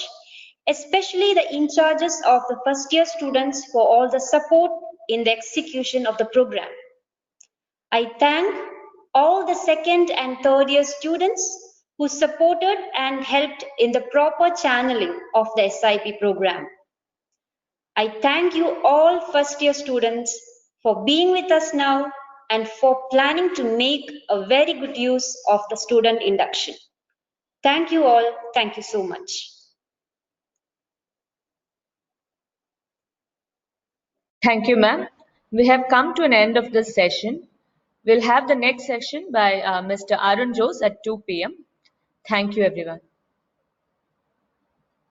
especially the in-charges of the first-year students for all the support in the execution of the program. I thank all the second and third-year students who supported and helped in the proper channeling of the SIP program. I thank you all first-year students for being with us now and for planning to make a very good use of the student induction. Thank you all. Thank you so much. Thank you, ma'am. We have come to an end of this session. We'll have the next session by Mr. Arun Jose at 2 p.m. Thank you, everyone.